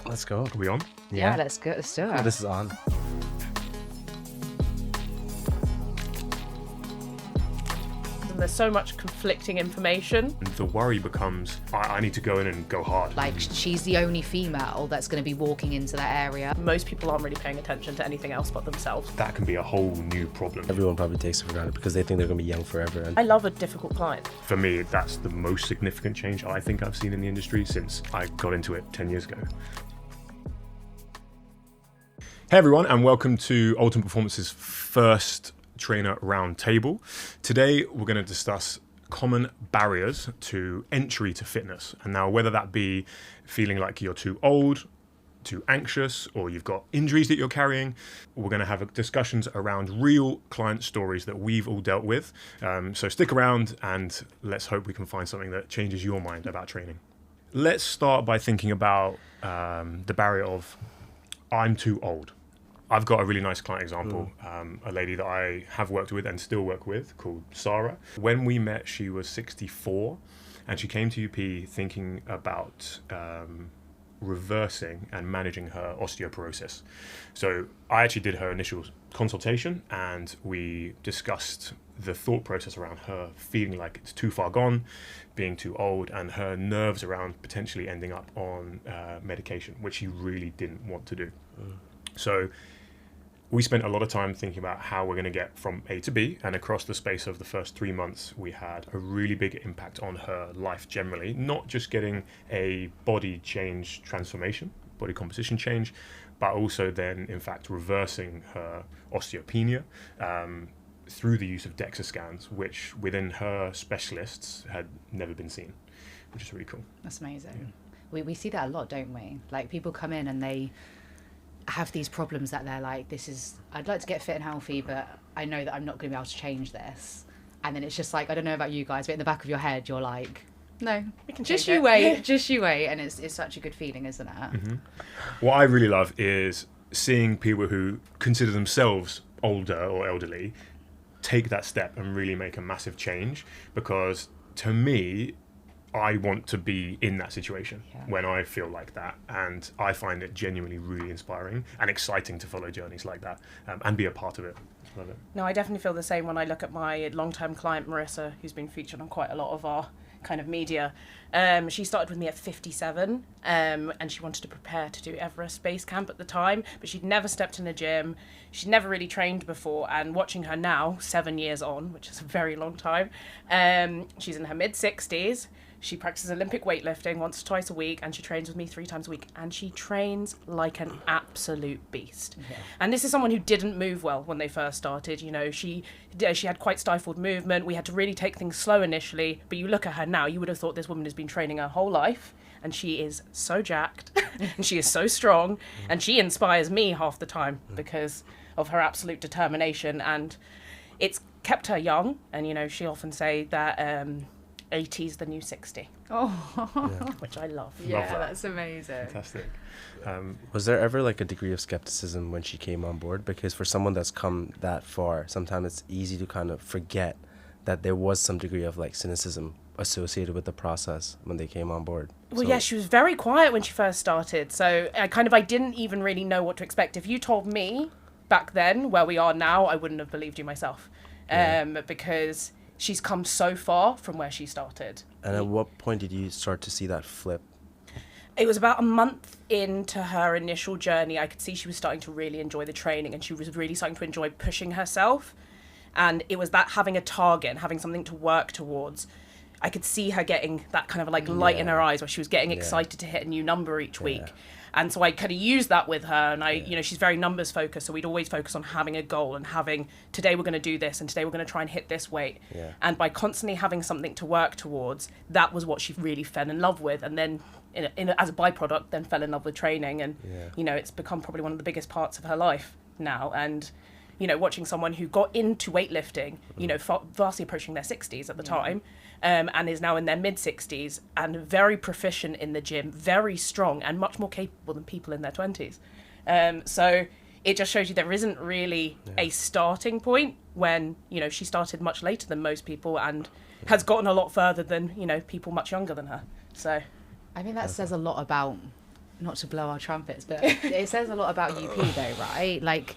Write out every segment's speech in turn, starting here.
Let's go. Are we on? Yeah, let's go. Let's do it. Oh, this is on. And there's so much conflicting information. And the worry becomes, I need to go in and go hard. Like, she's the only female that's going to be walking into that area. Most people aren't really paying attention to anything else but themselves. That can be a whole new problem. Everyone probably takes it for granted because they think they're going to be young forever. And I love a difficult client. For me, that's the most significant change I think I've seen in the industry since I got into it 10 years ago. Hey everyone, and welcome to Ultimate Performance's first trainer roundtable. Today we're going to discuss common barriers to entry to fitness. And now whether that be feeling like you're too old, too anxious, or you've got injuries that you're carrying, we're going to have discussions around real client stories that we've all dealt with. So stick around and let's hope we can find something that changes your mind about training. Let's start by thinking about the barrier of I'm too old. I've got a really nice client example, a lady that I have worked with and still work with called Sarah. When we met, she was 64 and she came to UP thinking about reversing and managing her osteoporosis. So I actually did her initial consultation and we discussed the thought process around her feeling like it's too far gone, being too old, and her nerves around potentially ending up on medication, which she really didn't want to do. So we spent a lot of time thinking about how we're going to get from A to B, and across the space of the first 3 months, we had a really big impact on her life generally, not just getting a body change transformation, body composition change, but also then, in fact, reversing her osteopenia through the use of DEXA scans, which within her specialists had never been seen, which is really cool. That's amazing. We see that a lot, don't we? Like, people come in and they have these problems that they're like, I'd like to get fit and healthy, but I know that I'm not going to be able to change this. And then it's just like, I don't know about you guys, but in the back of your head, you're like, no, We can just change you it. wait, just you wait. And it's such a good feeling, isn't it? Mm-hmm. What I really love is seeing people who consider themselves older or elderly take that step and really make a massive change, because to me, I want to be in that situation when I feel like that, and I find it genuinely really inspiring and exciting to follow journeys like that and be a part of it. Love it. No, I definitely feel the same when I look at my long-term client, Marissa, who's been featured on quite a lot of our kind of media. She started with me at 57 and she wanted to prepare to do Everest Base Camp at the time, but she'd never stepped in a gym. She'd never really trained before, and watching her now, 7 years on, which is a very long time, she's in her mid-60s. She practices Olympic weightlifting once or twice a week, and she trains with me 3 times a week, and she trains like an absolute beast. Yeah. And this is someone who didn't move well when they first started. You know, she had quite stifled movement. We had to really take things slow initially, but you look at her now, you would have thought this woman has been training her whole life, and she is so jacked, and she is so strong, and she inspires me half the time because of her absolute determination, and it's kept her young. And, you know, she often say that 80 is the new 60. Oh, which I love. Yeah, Love that. that's amazing. Fantastic. was there ever like a degree of skepticism when she came on board? Because for someone that's come that far, sometimes it's easy to kind of forget that there was some degree of like cynicism associated with the process when they came on board. Well, yeah, she was very quiet when she first started. So I didn't even really know what to expect. If you told me back then where we are now, I wouldn't have believed you myself. Because she's come so far from where she started. And at what point did you start to see that flip? It was about a month into her initial journey. I could see she was starting to really enjoy the training, and she was really starting to enjoy pushing herself. And it was that having a target and having something to work towards. I could see her getting that kind of like light in her eyes where she was getting excited to hit a new number each week. And so I kind of used that with her, and you know, she's very numbers focused, so we'd always focus on having a goal and having, today we're going to do this, and today we're going to try and hit this weight. Yeah. And by constantly having something to work towards, that was what she really fell in love with. And then as a byproduct, then fell in love with training. And, you know, it's become probably one of the biggest parts of her life now. And, you know, watching someone who got into weightlifting, you know, vastly approaching their 60s at the time, and is now in their mid-60s and very proficient in the gym, very strong and much more capable than people in their 20s. So it just shows you there isn't really a starting point when, you know, she started much later than most people and has gotten a lot further than, you know, people much younger than her. So I think that says a lot about not to blow our trumpets, but it says a lot about UP though, right? Like,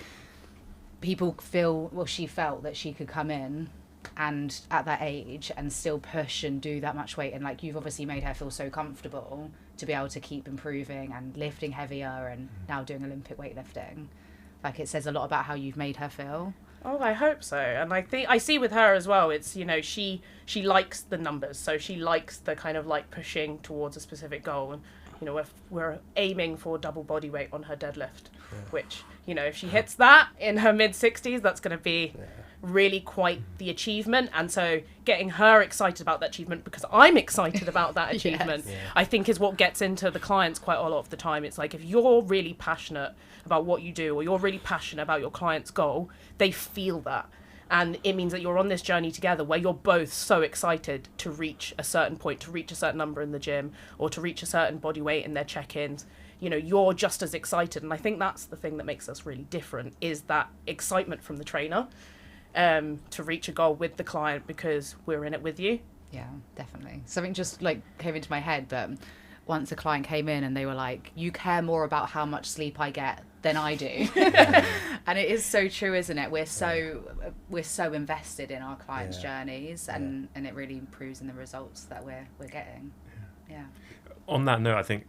people feel, well, she felt that she could come in and at that age and still push and do that much weight, and like, you've obviously made her feel so comfortable to be able to keep improving and lifting heavier and now doing Olympic weightlifting. Like, it says a lot about how you've made her feel. Oh, I hope so. And I think I see with her as well, it's, you know, she likes the numbers, so she likes the kind of like pushing towards a specific goal. And, you know, we're aiming for double body weight on her deadlift, which, you know, if she hits that in her mid-60s, that's going to be really quite the achievement. And so getting her excited about that achievement, because I'm excited about that achievement, I think is what gets into the clients quite a lot of the time. It's like, if you're really passionate about what you do, or you're really passionate about your client's goal, they feel that. And it means that you're on this journey together where you're both so excited to reach a certain point, to reach a certain number in the gym, or to reach a certain body weight in their check-ins. You know, you're just as excited. And I think that's the thing that makes us really different, is that excitement from the trainer to reach a goal with the client, because we're in it with you. Yeah, definitely. Something just like came into my head, but once a client came in and they were like, you care more about how much sleep I get than I do. And it is so true, isn't it? We're so invested in our clients' journeys, and it really improves in the results that we're getting. Yeah. On that note, I think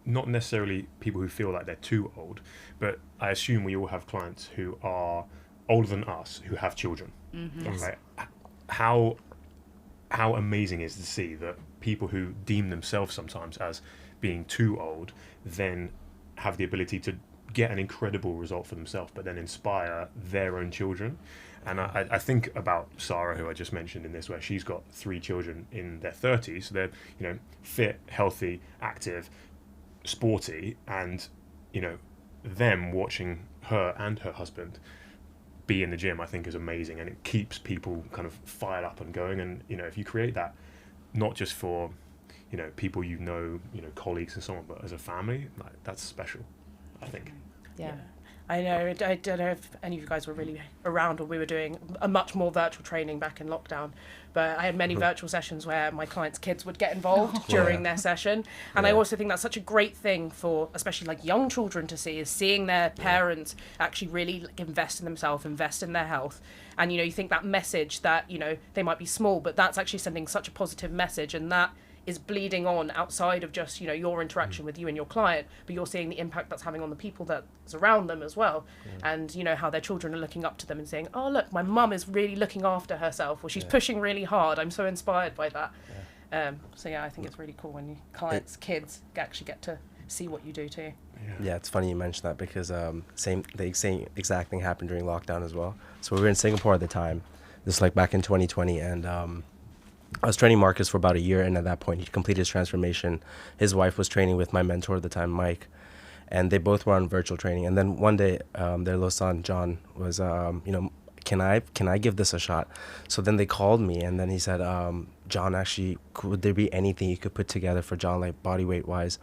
not necessarily people who feel like they're too old, but I assume we all have clients who are older than us who have children. Right? How amazing is to see that people who deem themselves sometimes as being too old then have the ability to get an incredible result for themselves, but then inspire their own children. And I think about Sarah, who I just mentioned in this, where she's got 3 children in their 30s. So they're, you know, fit, healthy, active, sporty, and, you know, them watching her and her husband be in the gym, I think, is amazing, and it keeps people kind of fired up and going. And, you know, if you create that, not just for, you know, people you know, colleagues and so on, but as a family, like, that's special, I think. Yeah. I know. I don't know if any of you guys were really around when we were doing a much more virtual training back in lockdown, but I had many virtual sessions where my clients' kids would get involved during their session. And I also think that's such a great thing for especially like young children to see, is seeing their parents actually really like invest in themselves, invest in their health. And, you know, you think that message that, you know, they might be small, but that's actually sending such a positive message, and that is bleeding on outside of just, you know, your interaction with you and your client, but you're seeing the impact that's having on the people that's around them as well. And, you know, how their children are looking up to them and saying, oh, look, my mum is really looking after herself, or she's pushing really hard. I'm so inspired by that. So yeah, I think it's really cool when your clients' kids actually get to see what you do too. Yeah, it's funny you mentioned that, because the same exact thing happened during lockdown as well. So we were in Singapore at the time, this like back in 2020, and I was training Marcus for about a year, and at that point he completed his transformation. His wife was training with my mentor at the time, Mike, and they both were on virtual training. And then one day their little son John was you know, can I give this a shot? So then they called me, and then he said, John, actually, would there be anything you could put together for John, like body weight wise,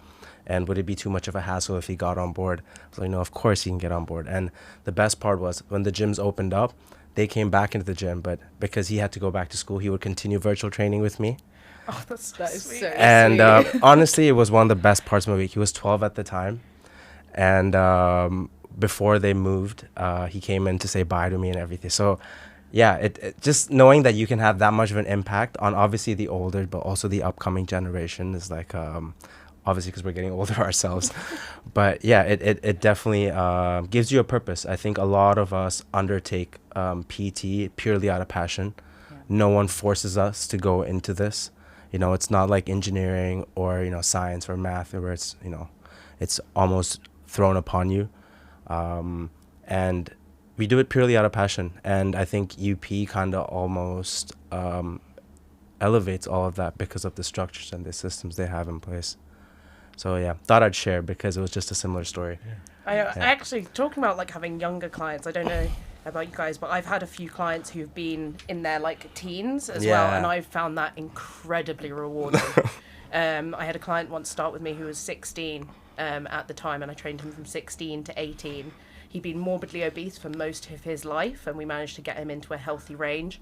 and would it be too much of a hassle if he got on board? I was like, no, of course he can get on board. And the best part was, when the gyms opened up, they came back into the gym, but because he had to go back to school, he would continue virtual training with me. Oh, that's so sweet. So And honestly, it was one of the best parts of my week. He was 12 at the time, and before they moved, he came in to say bye to me and everything. So yeah, it just knowing that you can have that much of an impact on obviously the older, but also the upcoming generation is like, obviously because we're getting older ourselves. But yeah, it definitely gives you a purpose. I think a lot of us undertake PT purely out of passion. No one forces us to go into this. You know, it's not like engineering or, you know, science or math, where it's, you know, it's almost thrown upon you. And we do it purely out of passion. And I think UP kind of almost elevates all of that because of the structures and the systems they have in place. So yeah, thought I'd share because it was just a similar story. I actually, talking about like having younger clients, I don't know about you guys, but I've had a few clients who've been in their like teens as well, and I've found that incredibly rewarding. I had a client once start with me who was 16 at the time, and I trained him from 16 to 18. He'd been morbidly obese for most of his life, and we managed to get him into a healthy range.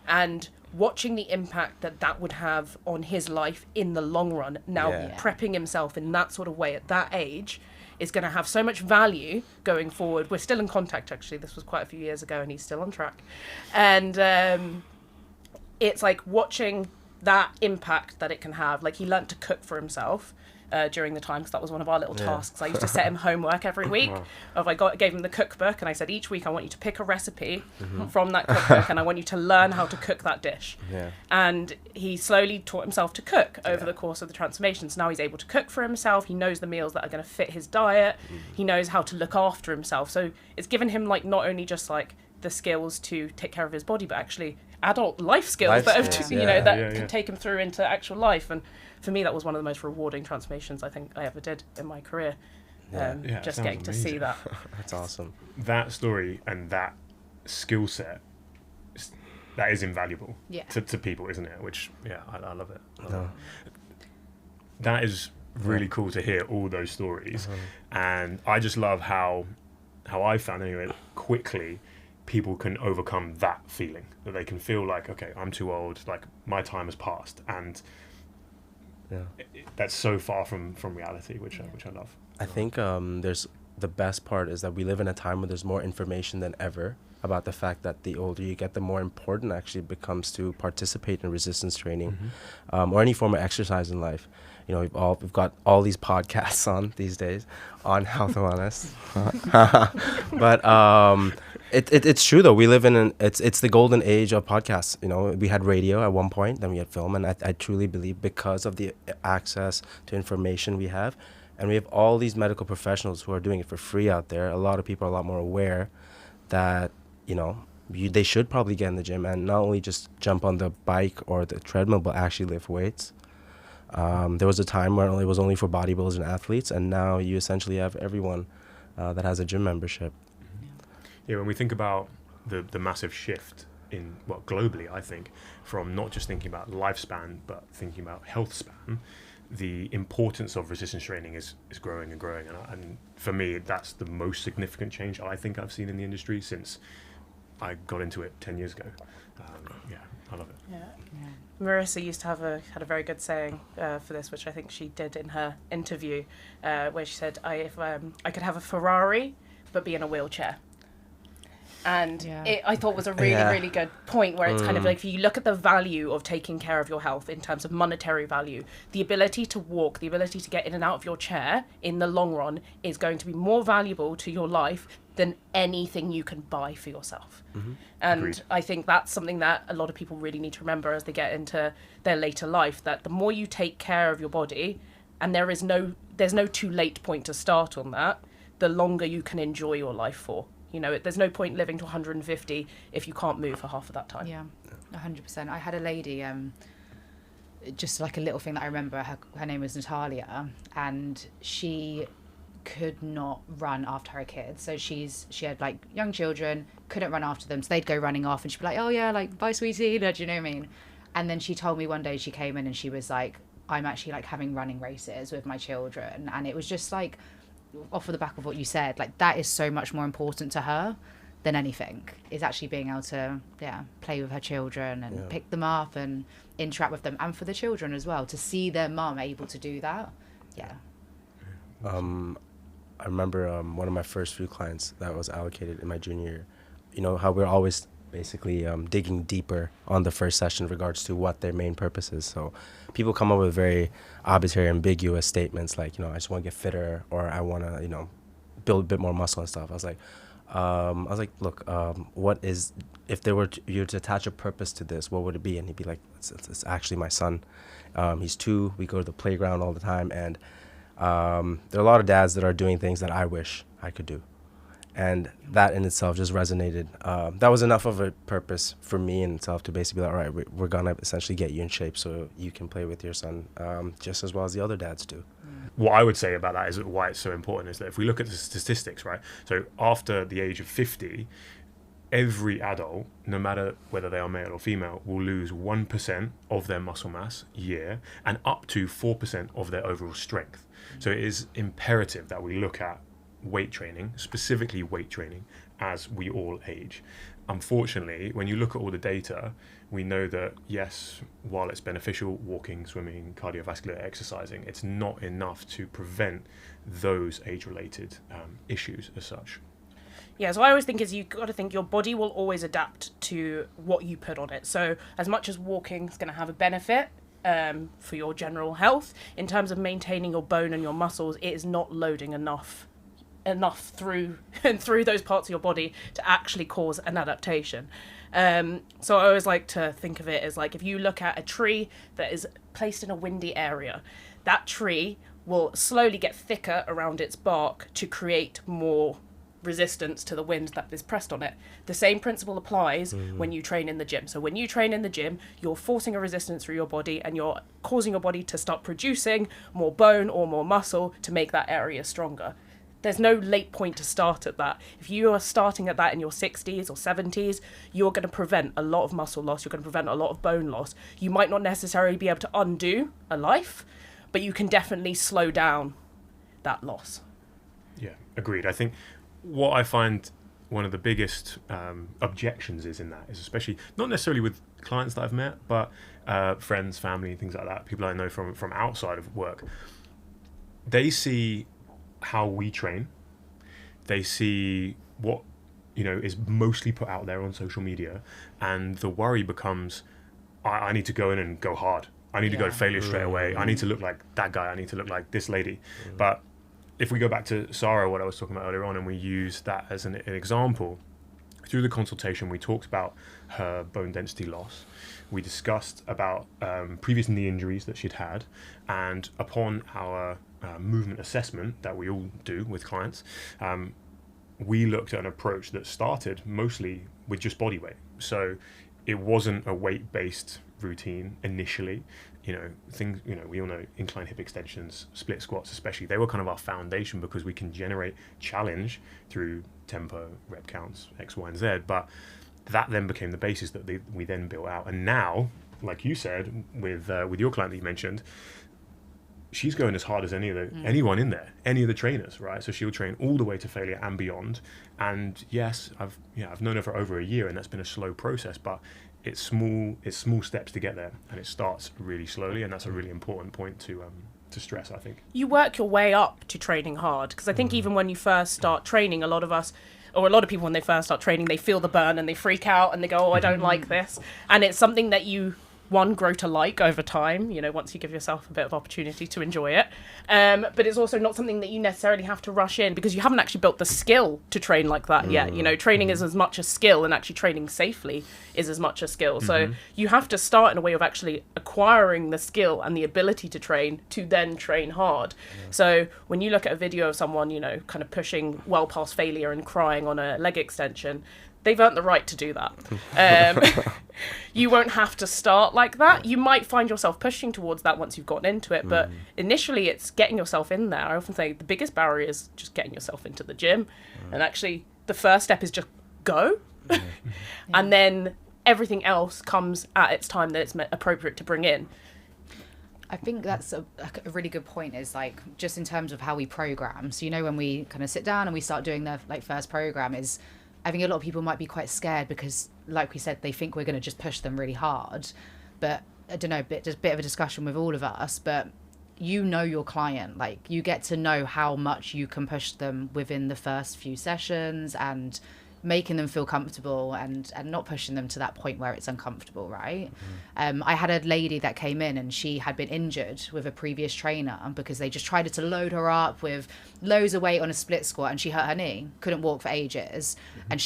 and watching the impact that would have on his life in the long run. Now, Yeah. prepping himself in that sort of way at that age is going to have so much value going forward. We're still in contact, actually. This was quite a few years ago, and he's still on track. And it's like watching that impact that it can have. Like, he learnt to cook for himself during the time, because that was one of our little tasks. I used to set him homework every week. Gave him the cookbook, and I said, each week I want you to pick a recipe from that cookbook, and I want you to learn how to cook that dish. Yeah. And he slowly taught himself to cook over the course of the transformation. So now he's able to cook for himself. He knows the meals that are going to fit his diet. He knows how to look after himself. So it's given him, like, not only just like the skills to take care of his body, but actually adult life skills that can take him through into actual life. And for me, that was one of the most rewarding transformations I think I ever did in my career. Just getting to see that. That's awesome. That story and that skill set, that is invaluable to people, isn't it? Which, I love it. That is really cool to hear all those stories. And I just love how I found, anyway, quickly people can overcome that feeling, that they can feel like, okay, I'm too old, like my time has passed, and that's so far from reality, which I love. I think there's the best part is that we live in a time where there's more information than ever about the fact that the older you get, the more important actually it becomes to participate in resistance training, or any form of exercise in life. You know, we've got all these podcasts on these days on health and wellness, but it's true though. We live in it's the golden age of podcasts. You know, we had radio at one point, then we had film, and I truly believe because of the access to information we have, and we have all these medical professionals who are doing it for free out there. A lot of people are a lot more aware that, you know, they should probably get in the gym and not only just jump on the bike or the treadmill, but actually lift weights. There was a time where it was only for bodybuilders and athletes, and now you essentially have everyone that has a gym membership. Yeah, when we think about the massive shift globally, I think, from not just thinking about lifespan, but thinking about health span, the importance of resistance training is growing and growing. And for me, that's the most significant change I think I've seen in the industry since I got into it 10 years ago. I love it. Yeah. Marissa used to had a very good saying for this, which I think she did in her interview, where she said, I could have a Ferrari, but be in a wheelchair. And I thought was a really, really good point, where it's kind of like, if you look at the value of taking care of your health in terms of monetary value, the ability to walk, the ability to get in and out of your chair in the long run is going to be more valuable to your life than anything you can buy for yourself. And Agreed. I think that's something that a lot of people really need to remember as they get into their later life, that the more you take care of your body, and there's no too late point to start on that, the longer you can enjoy your life for. You know, there's no point living to 150 if you can't move for half of that time. Yeah, 100%. I had a lady, just like a little thing that I remember, her name was Natalia, and she could not run after her kids. So she had like young children, couldn't run after them, so they'd go running off, and she'd be like, oh yeah, like, bye sweetie, do you know what I mean? And then she told me one day, she came in and she was like, I'm actually like having running races with my children. And it was just like, off of the back of what you said, like, that is so much more important to her than anything, is actually being able to play with her children and pick them up and interact with them, and for the children as well, to see their mum able to do that. I remember one of my first few clients that was allocated in my junior year. You know how we're always basically digging deeper on the first session in regards to what their main purpose is. So people come up with very arbitrary, ambiguous statements like, you know, I just want to get fitter, or I want to, you know, build a bit more muscle and stuff. I was like, look, what is, if there were you to attach a purpose to this, what would it be? And he'd be like, it's actually my son. He's 2. We go to the playground all the time, and there are a lot of dads that are doing things that I wish I could do. And that in itself just resonated. That was enough of a purpose for me in itself to basically be like, all right, we're going to essentially get you in shape so you can play with your son just as well as the other dads do. What I would say about that is why it's so important is that if we look at the statistics, right? So after the age of 50, every adult, no matter whether they are male or female, will lose 1% of their muscle mass a year and up to 4% of their overall strength. So it is imperative that we look at weight training, specifically weight training, as we all age. Unfortunately, when you look at all the data, we know that, yes, while it's beneficial, walking, swimming, cardiovascular exercising, it's not enough to prevent those age-related issues as such. Yeah, so I always think is you got to think your body will always adapt to what you put on it. So as much as walking is going to have a benefit for your general health, in terms of maintaining your bone and your muscles, it is not loading enough through those parts of your body to actually cause an adaptation. So I always like to think of it as like if you look at a tree that is placed in a windy area, that tree will slowly get thicker around its bark to create more resistance to the wind that is pressed on it. The same principle applies when you train in the gym. So when you train in the gym, you're forcing a resistance through your body and you're causing your body to start producing more bone or more muscle to make that area stronger. There's no late point to start at that. If you are starting at that in your 60s or 70s, you're going to prevent a lot of muscle loss. You're going to prevent a lot of bone loss. You might not necessarily be able to undo a life, but you can definitely slow down that loss. Yeah, agreed. I think what I find one of the biggest objections is in that is, especially not necessarily with clients that I've met, but friends, family, things like that, people I know from outside of work. They see how we train. They see what is mostly put out there on social media, and the worry becomes, I need to go in and go hard. I need to go to failure straight away. I need to look like that guy. I need to look like this lady. But if we go back to Sarah, what I was talking about earlier on, and we use that as an example, through the consultation, we talked about her bone density loss. We discussed about previous knee injuries that she'd had, and upon our movement assessment that we all do with clients, we looked at an approach that started mostly with just body weight. So it wasn't a weight-based routine initially. Things, we all know incline hip extensions, split squats especially, they were kind of our foundation because we can generate challenge through tempo, rep counts, X, Y, and Z. But that then became the basis that we then built out. And now, like you said, with your client that you mentioned, she's going as hard as anyone in there, any of the trainers, right? So she'll train all the way to failure and beyond. And yes, I've known her for over a year, and that's been a slow process, but it's small steps to get there, and it starts really slowly, and that's a really important point to stress, I think. You work your way up to training hard, because I think even when you first start training, a lot of people when they first start training, they feel the burn and they freak out and they go, oh, I don't like this. And it's something that you grow to like over time, once you give yourself a bit of opportunity to enjoy it. But it's also not something that you necessarily have to rush in because you haven't actually built the skill to train like that yet. Training is as much a skill, and actually training safely is as much a skill. So you have to start in a way of actually acquiring the skill and the ability to train to then train hard. So when you look at a video of someone, kind of pushing well past failure and crying on a leg extension, they've earned the right to do that. You won't have to start like that. You might find yourself pushing towards that once you've gotten into it, but initially it's getting yourself in there. I often say the biggest barrier is just getting yourself into the gym. And actually the first step is just go. And then everything else comes at its time that it's appropriate to bring in. I think that's a really good point, is like just in terms of how we program. So, when we kind of sit down and we start doing the first program, is I think a lot of people might be quite scared because, like we said, they think we're going to just push them really hard. But I don't know, just a bit of a discussion with all of us. But your client, like you get to know how much you can push them within the first few sessions and making them feel comfortable and not pushing them to that point where it's uncomfortable, right? I had a lady that came in and she had been injured with a previous trainer because they just tried to load her up with loads of weight on a split squat and she hurt her knee, couldn't walk for ages. And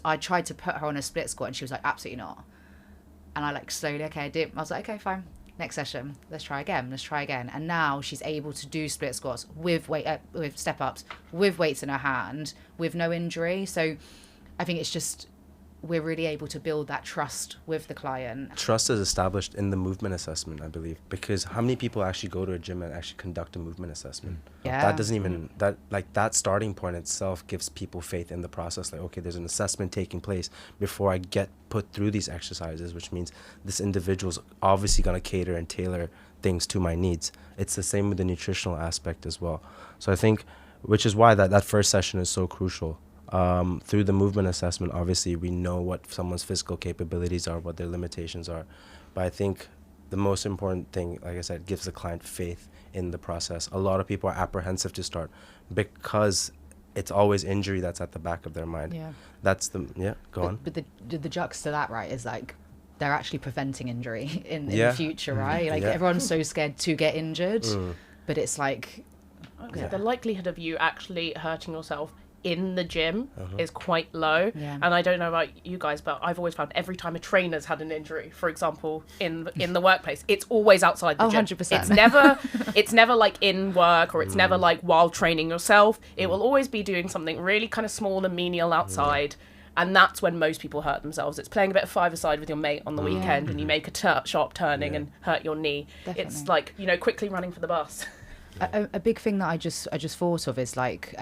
I tried to put her on a split squat and she was like, absolutely not. And I slowly, I was like, okay, fine. Next session, let's try again. And now she's able to do split squats with with step ups, with weights in her hand, with no injury. So I think it's just we're really able to build that trust with the client. Trust is established in the movement assessment, I believe, because how many people actually go to a gym and actually conduct a movement assessment? Yeah. That doesn't even, that starting point itself gives people faith in the process. Like, okay, there's an assessment taking place before I get put through these exercises, which means this individual's obviously going to cater and tailor things to my needs. It's the same with the nutritional aspect as well. So I think, which is why that first session is so crucial. Through the movement assessment, obviously we know what someone's physical capabilities are, what their limitations are. But I think the most important thing, like I said, gives the client faith in the process. A lot of people are apprehensive to start because it's always injury that's at the back of their mind. Yeah. That's go on. But the jux to that, right, is like they're actually preventing injury in Yeah. the future, right? Like Yeah. everyone's so scared to get injured, Mm. but it's like, Okay, Yeah. the likelihood of you actually hurting yourself in the gym is quite low. Yeah. And I don't know about you guys, but I've always found every time a trainer's had an injury, for example, in the workplace, it's always outside the Oh, gym. 100%. It's never like in work, or it's never like while training yourself. It will always be doing something really kind of small and menial outside. And that's when most people hurt themselves. It's playing a bit of five-a-side with your mate on the weekend and you make a sharp turning and hurt your knee. Definitely. It's like, quickly running for the bus. a big thing that I just thought of is like,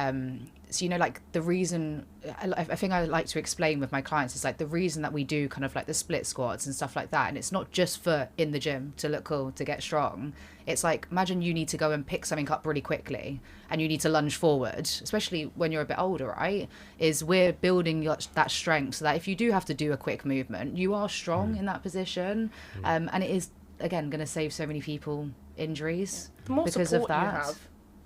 so like the reason I think I like to explain with my clients is like the reason that we do kind of like the split squats and stuff like that, and it's not just for in the gym to look cool, to get strong. It's like, imagine you need to go and pick something up really quickly and you need to lunge forward, especially when you're a bit older, right? Is we're building that strength so that if you do have to do a quick movement, you are strong in that position. And it is, again, going to save so many people injuries The more because support of that. you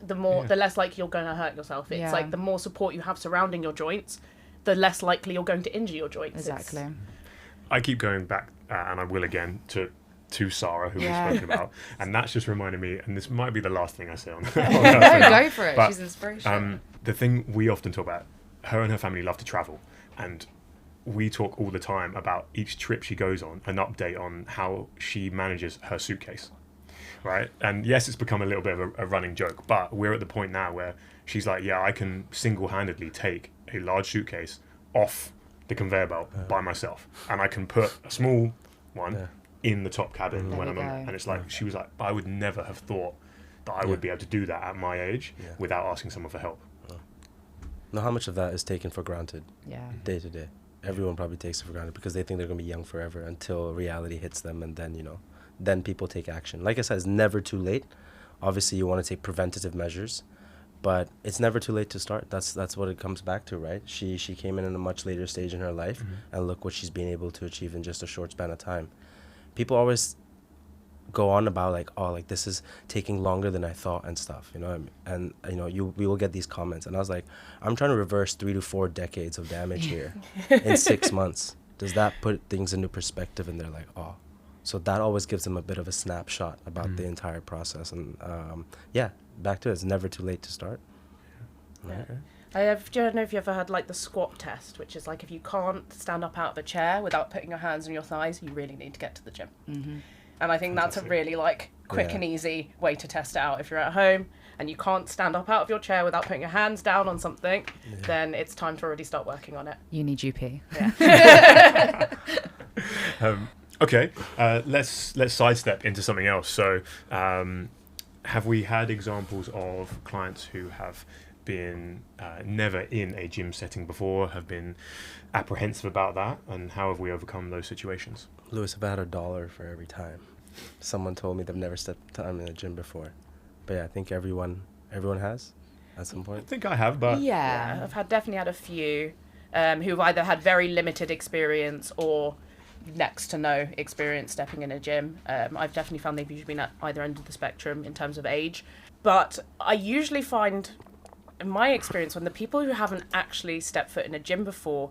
have, the less likely you're going to hurt yourself. It's Yeah. like the more support you have surrounding your joints, the less likely you're going to injure your joints. Exactly. I keep going back, and I will again, to Sarah, who Yeah. we've spoken about, and that's just reminded me, and this might be the last thing I say on No, her. go for it. But, She's inspirational. The thing we often talk about, her and her family love to travel, and we talk all the time about each trip she goes on, an update on how she manages her suitcase, right? And yes, it's become a little bit of a running joke, but we're at the point now where she's like, yeah, I can single-handedly take a large suitcase off the conveyor belt by myself, and I can put a small one in the top cabin There when you I'm on go. it. And it's like, she was like, I would never have thought that I would be able to do that at my age without asking someone for help. Now, how much of that is taken for granted Yeah. day to day? Everyone probably takes it for granted because they think they're going to be young forever until reality hits them, and then, then people take action. Like I said, it's never too late. Obviously, you want to take preventative measures, but it's never too late to start. That's what it comes back to, right? She came in a much later stage in her life, and look what she's been able to achieve in just a short span of time. People always go on about like this is taking longer than I thought and stuff, and we will get these comments, and I was like, I'm trying to reverse 3 to 4 decades of damage here in 6 months. Does that put things into perspective? And they're like, oh. So that always gives them a bit of a snapshot about the entire process. And back to it, it's never too late to start. Yeah. I don't know if you ever had like the squat test, which is like if you can't stand up out of a chair without putting your hands on your thighs, you really need to get to the gym. Mm-hmm. And I think that's a really like quick and easy way to test it out. If you're at home and you can't stand up out of your chair without putting your hands down on something, then it's time to already start working on it. You need GP. Okay, let's sidestep into something else. So, have we had examples of clients who have been never in a gym setting before, have been apprehensive about that, and how have we overcome those situations? Lewis, I've had $1 for every time someone told me they've never stepped time in a gym before. But yeah, I think everyone has at some I point. think I have, but Yeah, I've definitely had a few who've either had very limited experience or next to no experience stepping in a gym. I've definitely found they've usually been at either end of the spectrum in terms of age. But I usually find, in my experience, when the people who haven't actually stepped foot in a gym before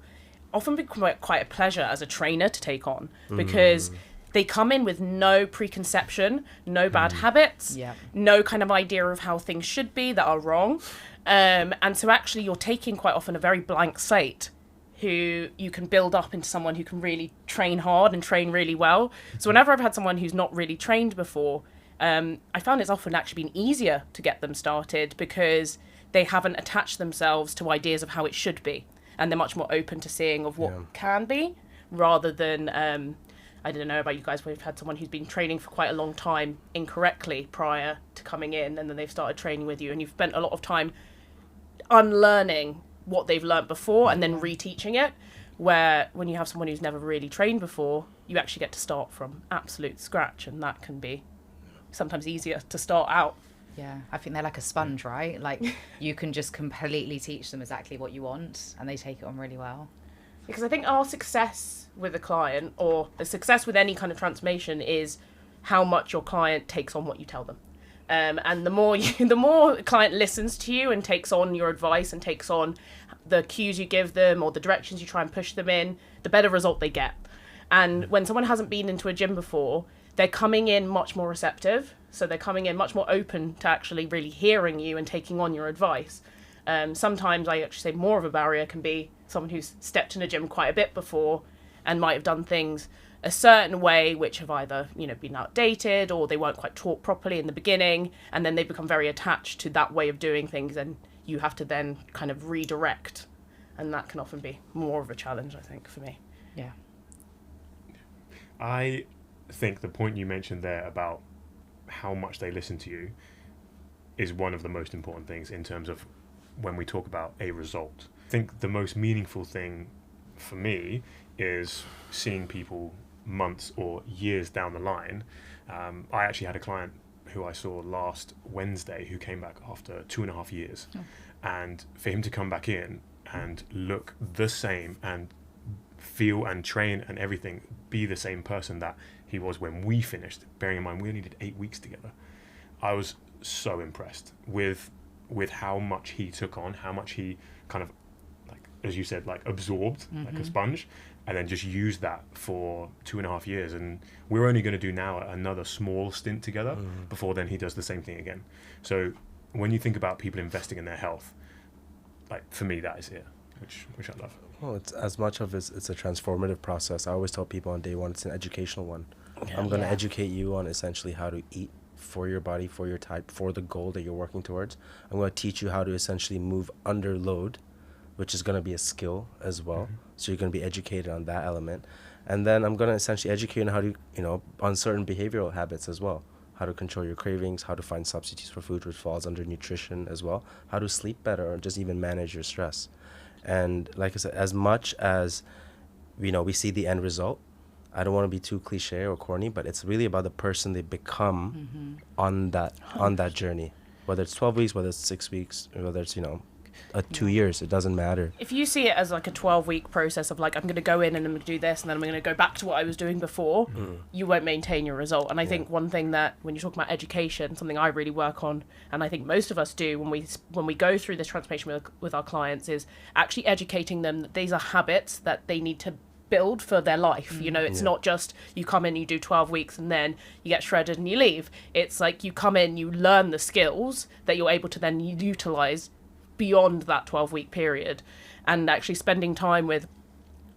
often become quite a pleasure as a trainer to take on, because they come in with no preconception, no bad habits, no kind of idea of how things should be that are wrong. And so actually you're taking quite often a very blank slate who you can build up into someone who can really train hard and train really well. So whenever I've had someone who's not really trained before, I found it's often actually been easier to get them started because they haven't attached themselves to ideas of how it should be. And they're much more open to seeing of what can be, rather than, I don't know about you guys, but we've had someone who's been training for quite a long time incorrectly prior to coming in, and then they've started training with you, and you've spent a lot of time unlearning what they've learnt before and then reteaching it, where when you have someone who's never really trained before, you actually get to start from absolute scratch, and that can be sometimes easier to start out. Yeah, I think they're like a sponge, right? Like you can just completely teach them exactly what you want and they take it on really well. Because I think our success with a client, or the success with any kind of transformation, is how much your client takes on what you tell them. And the more the more a client listens to you and takes on your advice and takes on the cues you give them or the directions you try and push them in, the better result they get. And when someone hasn't been into a gym before, they're coming in much more receptive. So they're coming in much more open to actually really hearing you and taking on your advice. Sometimes I actually say more of a barrier can be someone who's stepped in a gym quite a bit before and might have done things a certain way which have either, you know, been outdated or they weren't quite taught properly in the beginning, and then they become very attached to that way of doing things, and you have to then kind of redirect, and that can often be more of a challenge, I think, for me. Yeah. I think the point you mentioned there about how much they listen to you is one of the most important things in terms of when we talk about a result. I think the most meaningful thing for me is seeing people months or years down the line. I actually had a client who I saw last Wednesday who came back after 2.5 years. Oh. And for him to come back in and look the same and feel and train and everything, be the same person that he was when we finished, bearing in mind we only did 8 weeks together, I was so impressed with how much he took on, how much he kind of, like as you said, like absorbed like a sponge, and then just used that for 2.5 years. And we're only going to do now another small stint together before then he does the same thing again. So when you think about people investing in their health, like for me that is it, which I love. Well, it's as much of it's a transformative process. I always tell people on day one, it's an educational one. I'm going to educate you on essentially how to eat for your body, for your type, for the goal that you're working towards. I'm going to teach you how to essentially move under load, which is going to be a skill as well. So you're going to be educated on that element. And then I'm going to essentially educate you on how to, you know, on certain behavioral habits as well. How to control your cravings, how to find substitutes for food, which falls under nutrition as well. How to sleep better, or just even manage your stress. And like I said, as much as, you know, we see the end result, I don't want to be too cliche or corny, but it's really about the person they become on that journey. Whether it's 12 weeks, whether it's 6 weeks, whether it's, you know, 2 years, it doesn't matter. If you see it as like a 12-week process of like, I'm going to go in and I'm going to do this and then I'm going to go back to what I was doing before, you won't maintain your result. And I think one thing that when you talk about education, something I really work on, and I think most of us do when we go through this transformation with our clients, is actually educating them that these are habits that they need to build for their life. You know, it's not just you come in, you do 12 weeks and then you get shredded and you leave. It's like you come in, you learn the skills that you're able to then utilize beyond that 12-week period. And actually spending time with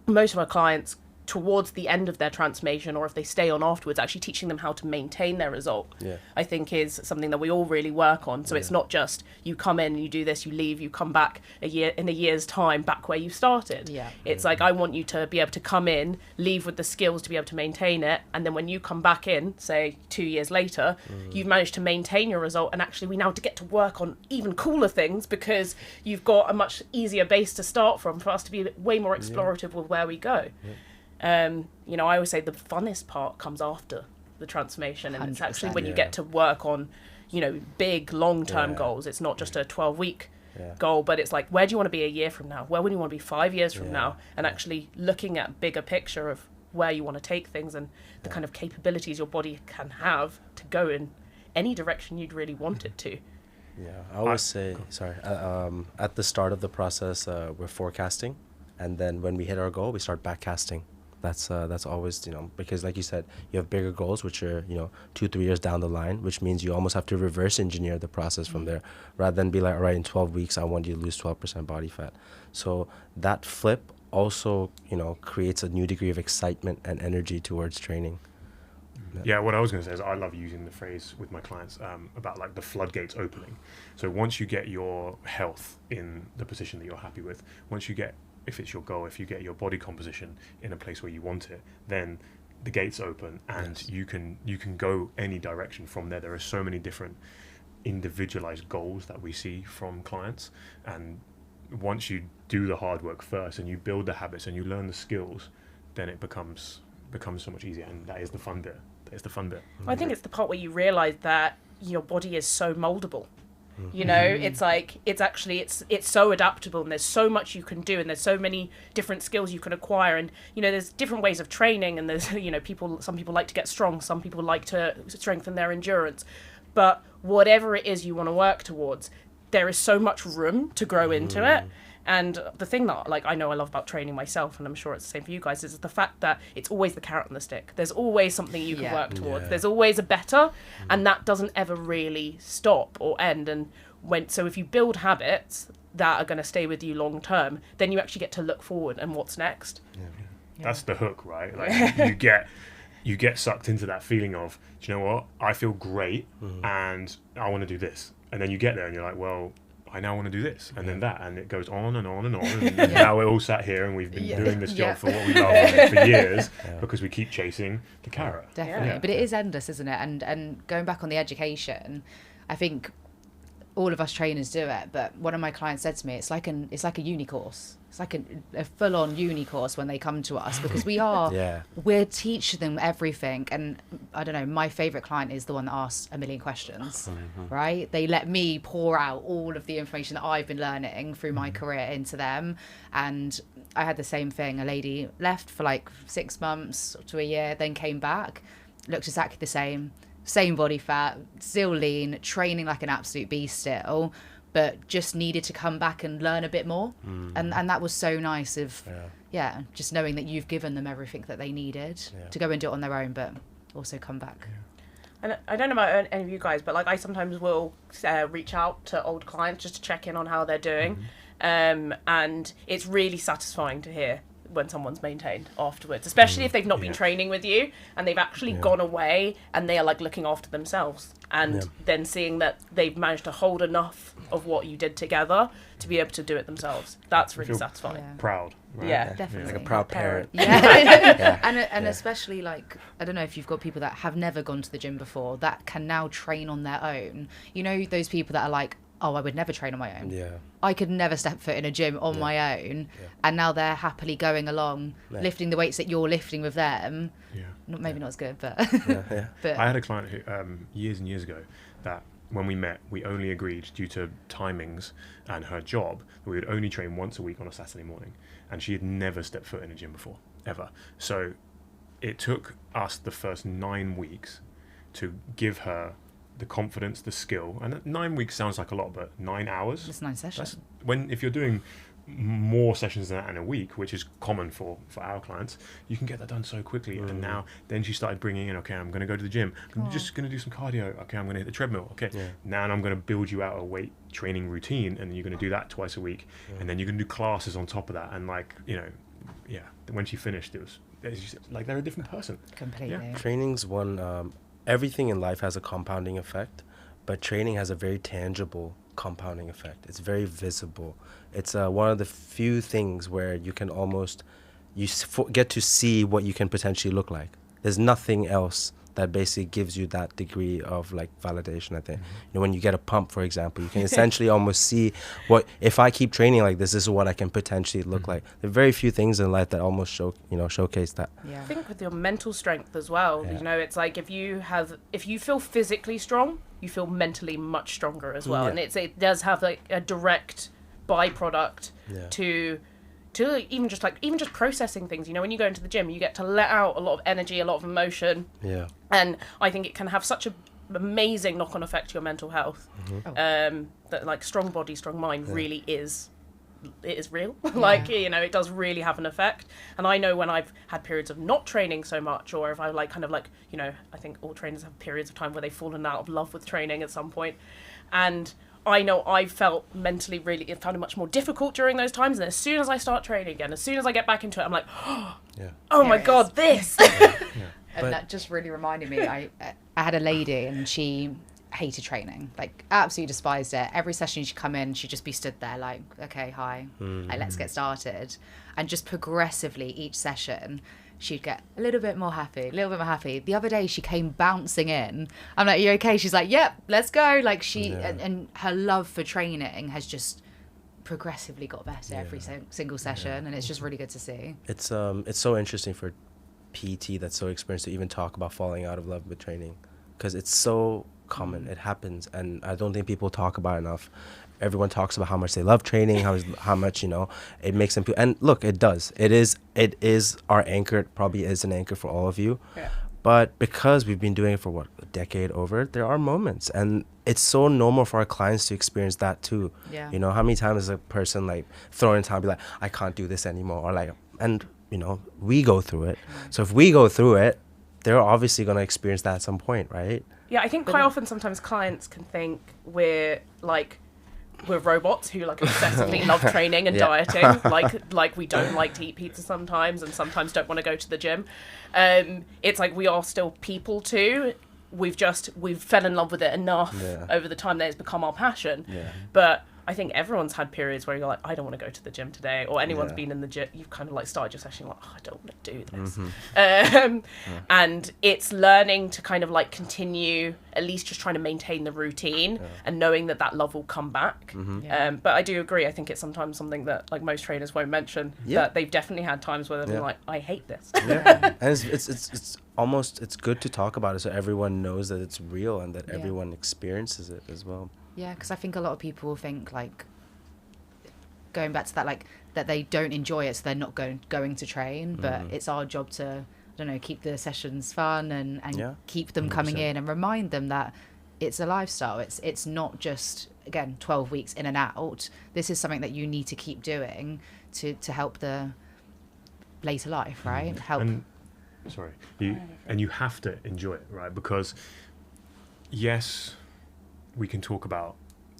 most of our clients towards the end of their transformation, or if they stay on afterwards, actually teaching them how to maintain their result, I think is something that we all really work on. So it's not just you come in, you do this, you leave, you come back in a year's time back where you started. It's like, I want you to be able to come in, leave with the skills to be able to maintain it, and then when you come back in, say 2 years later, you've managed to maintain your result, and actually we now get to work on even cooler things because you've got a much easier base to start from for us to be way more explorative with where we go. You know, I always say the funnest part comes after the transformation, and it's actually when you get to work on, you know, big long-term goals. It's not just a 12-week goal, but it's like, where do you want to be a year from now? Where would you want to be 5 years from now? And actually looking at bigger picture of where you want to take things and the kind of capabilities your body can have to go in any direction you'd really want it to. I always say, at the start of the process, we're forecasting, and then when we hit our goal, we start backcasting. That's always, you know, because like you said, you have bigger goals, which are, you know, 2-3 years down the line, which means you almost have to reverse engineer the process from there, rather than be like, all right, in 12 weeks, I want you to lose 12% body fat. So that flip also, you know, creates a new degree of excitement and energy towards training. Yeah, what I was going to say is I love using the phrase with my clients about like the floodgates opening. So once you get your health in the position that you're happy with, once you get, if it's your goal, if you get your body composition in a place where you want it, then the gates open and you can go any direction from there. There are so many different individualized goals that we see from clients, and once you do the hard work first and you build the habits and you learn the skills, then it becomes so much easier, and that is the fun bit. I think it's the part where you realize that your body is so moldable. You know, it's like, it's so adaptable, and there's so much you can do, and there's so many different skills you can acquire, and, you know, there's different ways of training, and there's, you know, some people like to get strong, some people like to strengthen their endurance, but whatever it is you want to work towards, there is so much room to grow into it. And the thing that, like, I know I love about training myself, and I'm sure it's the same for you guys, is the fact that it's always the carrot and the stick. There's always something you can work towards. There's always a better, and that doesn't ever really stop or end. And so if you build habits that are going to stay with you long term, then you actually get to look forward and what's next. That's the hook, right? Like you get sucked into that feeling of, do you know what? I feel great, and I want to do this. And then you get there, and you're like, well, I now want to do this, and then that, and it goes on and on and on, and now we're all sat here and we've been doing this job for what we love for years because we keep chasing the carrot. Definitely, but it is endless, isn't it? And going back on the education, I think all of us trainers do it, but one of my clients said to me, it's like a uni course. It's like a full-on uni course when they come to us, because we're teaching them everything. And I don't know, my favourite client is the one that asks a million questions, right? They let me pour out all of the information that I've been learning through my career into them. And I had the same thing. A lady left for like 6 months to a year, then came back, looked exactly the same body fat, still lean, training like an absolute beast still, but just needed to come back and learn a bit more. And that was so nice of, just knowing that you've given them everything that they needed to go and do it on their own, but also come back. And I don't know about any of you guys, but like I sometimes will reach out to old clients just to check in on how they're doing. And it's really satisfying to hear when someone's maintained afterwards, especially if they've not been training with you and they've actually gone away and they are like looking after themselves, and then seeing that they've managed to hold enough of what you did together to be able to do it themselves. That's really satisfying. Proud, right? Yeah, definitely. Like a proud parent. And especially, like, I don't know if you've got people that have never gone to the gym before that can now train on their own. You know, those people that are like, oh, I would never train on my own. I could never step foot in a gym on my own. And now they're happily going along, lifting the weights that you're lifting with them. Maybe not as good, but... but I had a client who, years and years ago, that when we met, we only agreed, due to timings and her job, that we would only train once a week on a Saturday morning. And she had never stepped foot in a gym before, ever. So it took us the first 9 weeks to give her the confidence, the skill, and 9 weeks sounds like a lot, but 9 hours. It's 9 sessions. If you're doing more sessions than that in a week, which is common for our clients, you can get that done so quickly. And then she started bringing in, okay, I'm going to go to the gym. I'm just going to do some cardio. Okay, I'm going to hit the treadmill. Okay, now I'm going to build you out a weight training routine, and you're going to do that twice a week, and then you're going to do classes on top of that. And like, you know, when she finished, it was like they're a different person. Completely. Training's one. Everything in life has a compounding effect, but training has a very tangible compounding effect. It's very visible. It's one of the few things where you can almost get to see what you can potentially look like. There's nothing else that basically gives you that degree of like validation, I think. You know, when you get a pump, for example, you can essentially almost see what, if I keep training like this is what I can potentially look like. There are very few things in life that almost showcase that. I think with your mental strength as well, you know, it's like if you feel physically strong, you feel mentally much stronger as well. And it does have like a direct byproduct to even just processing things. You know, when you go into the gym, you get to let out a lot of energy, a lot of emotion. And I think it can have such an amazing knock-on effect to your mental health. That like strong body, strong mind really is real. Like, you know, it does really have an effect. And I know when I've had periods of not training so much, or if I like kind of like, you know, I think all trainers have periods of time where they've fallen out of love with training at some point. And I know I felt mentally it found it much more difficult during those times. And as soon as I start training again, as soon as I get back into it, I'm like, oh my God, this. And that just really reminded me, I had a lady and she hated training, like absolutely despised it. Every session she'd come in, she'd just be stood there like, okay, hi, like, let's get started. And just progressively each session, she'd get a little bit more happy. The other day she came bouncing in. I'm like, you okay? She's like, yep, let's go. Like and her love for training has just progressively got better every single session. And it's just really good to see. It's so interesting for PT that's so experienced to even talk about falling out of love with training, because it's so common. It happens, and I don't think people talk about it enough. Everyone talks about how much they love training, how much, you know, it makes them feel. And look, it does. It is our anchor. It probably is an anchor for all of you. Yeah. But because we've been doing it for what, a decade over, there are moments, and it's so normal for our clients to experience that too. Yeah. You know, how many times is a person like throwing in time, be like, I can't do this anymore, or like, and you know, we go through it. So if we go through it, they're obviously gonna experience that at some point, right? Yeah, I think quite often sometimes clients can think we're robots who like obsessively love training and Yeah. dieting. like we don't like to eat pizza sometimes and sometimes don't want to go to the gym. It's like we are still people too. We've fell in love with it enough over the time that it's become our passion. Yeah. But I think everyone's had periods where you're like, I don't want to go to the gym today, or anyone's Yeah. been in the gym, you've kind of like started your session like, oh, I don't want to do this. Mm-hmm. And it's learning to kind of like continue, at least just trying to maintain the routine and knowing that love will come back. Yeah. But I do agree, I think it's sometimes something that like most trainers won't mention, Yeah. that they've definitely had times where they've been Yeah. like, I hate this. Yeah. And it's almost, it's good to talk about it so everyone knows that it's real and that Yeah. everyone experiences it as well. Yeah, because I think a lot of people think like, going back to that, like that they don't enjoy it, so they're not going to train. But it's our job to, I don't know, keep the sessions fun and Yeah, keep them coming 100%. in and remind them that it's a lifestyle. It's not just, again, 12 weeks in and out. This is something that you need to keep doing to help the later life, right? Help. And you have to enjoy it, right? Because yes, we can talk about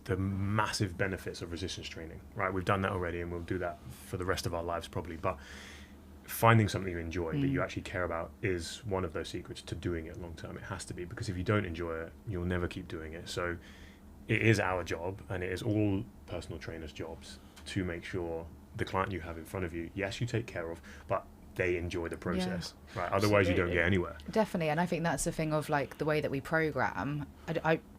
the massive benefits of resistance training, right? We've done that already, and we'll do that for the rest of our lives probably. But finding something you enjoy that you actually care about is one of those secrets to doing it long term. It has to be, because if you don't enjoy it, you'll never keep doing it. So it is our job, and it is all personal trainers' jobs to make sure the client you have in front of you, yes, you take care of, but they enjoy the process, right? Otherwise, you don't get anywhere. Definitely, and I think that's the thing of like the way that we program.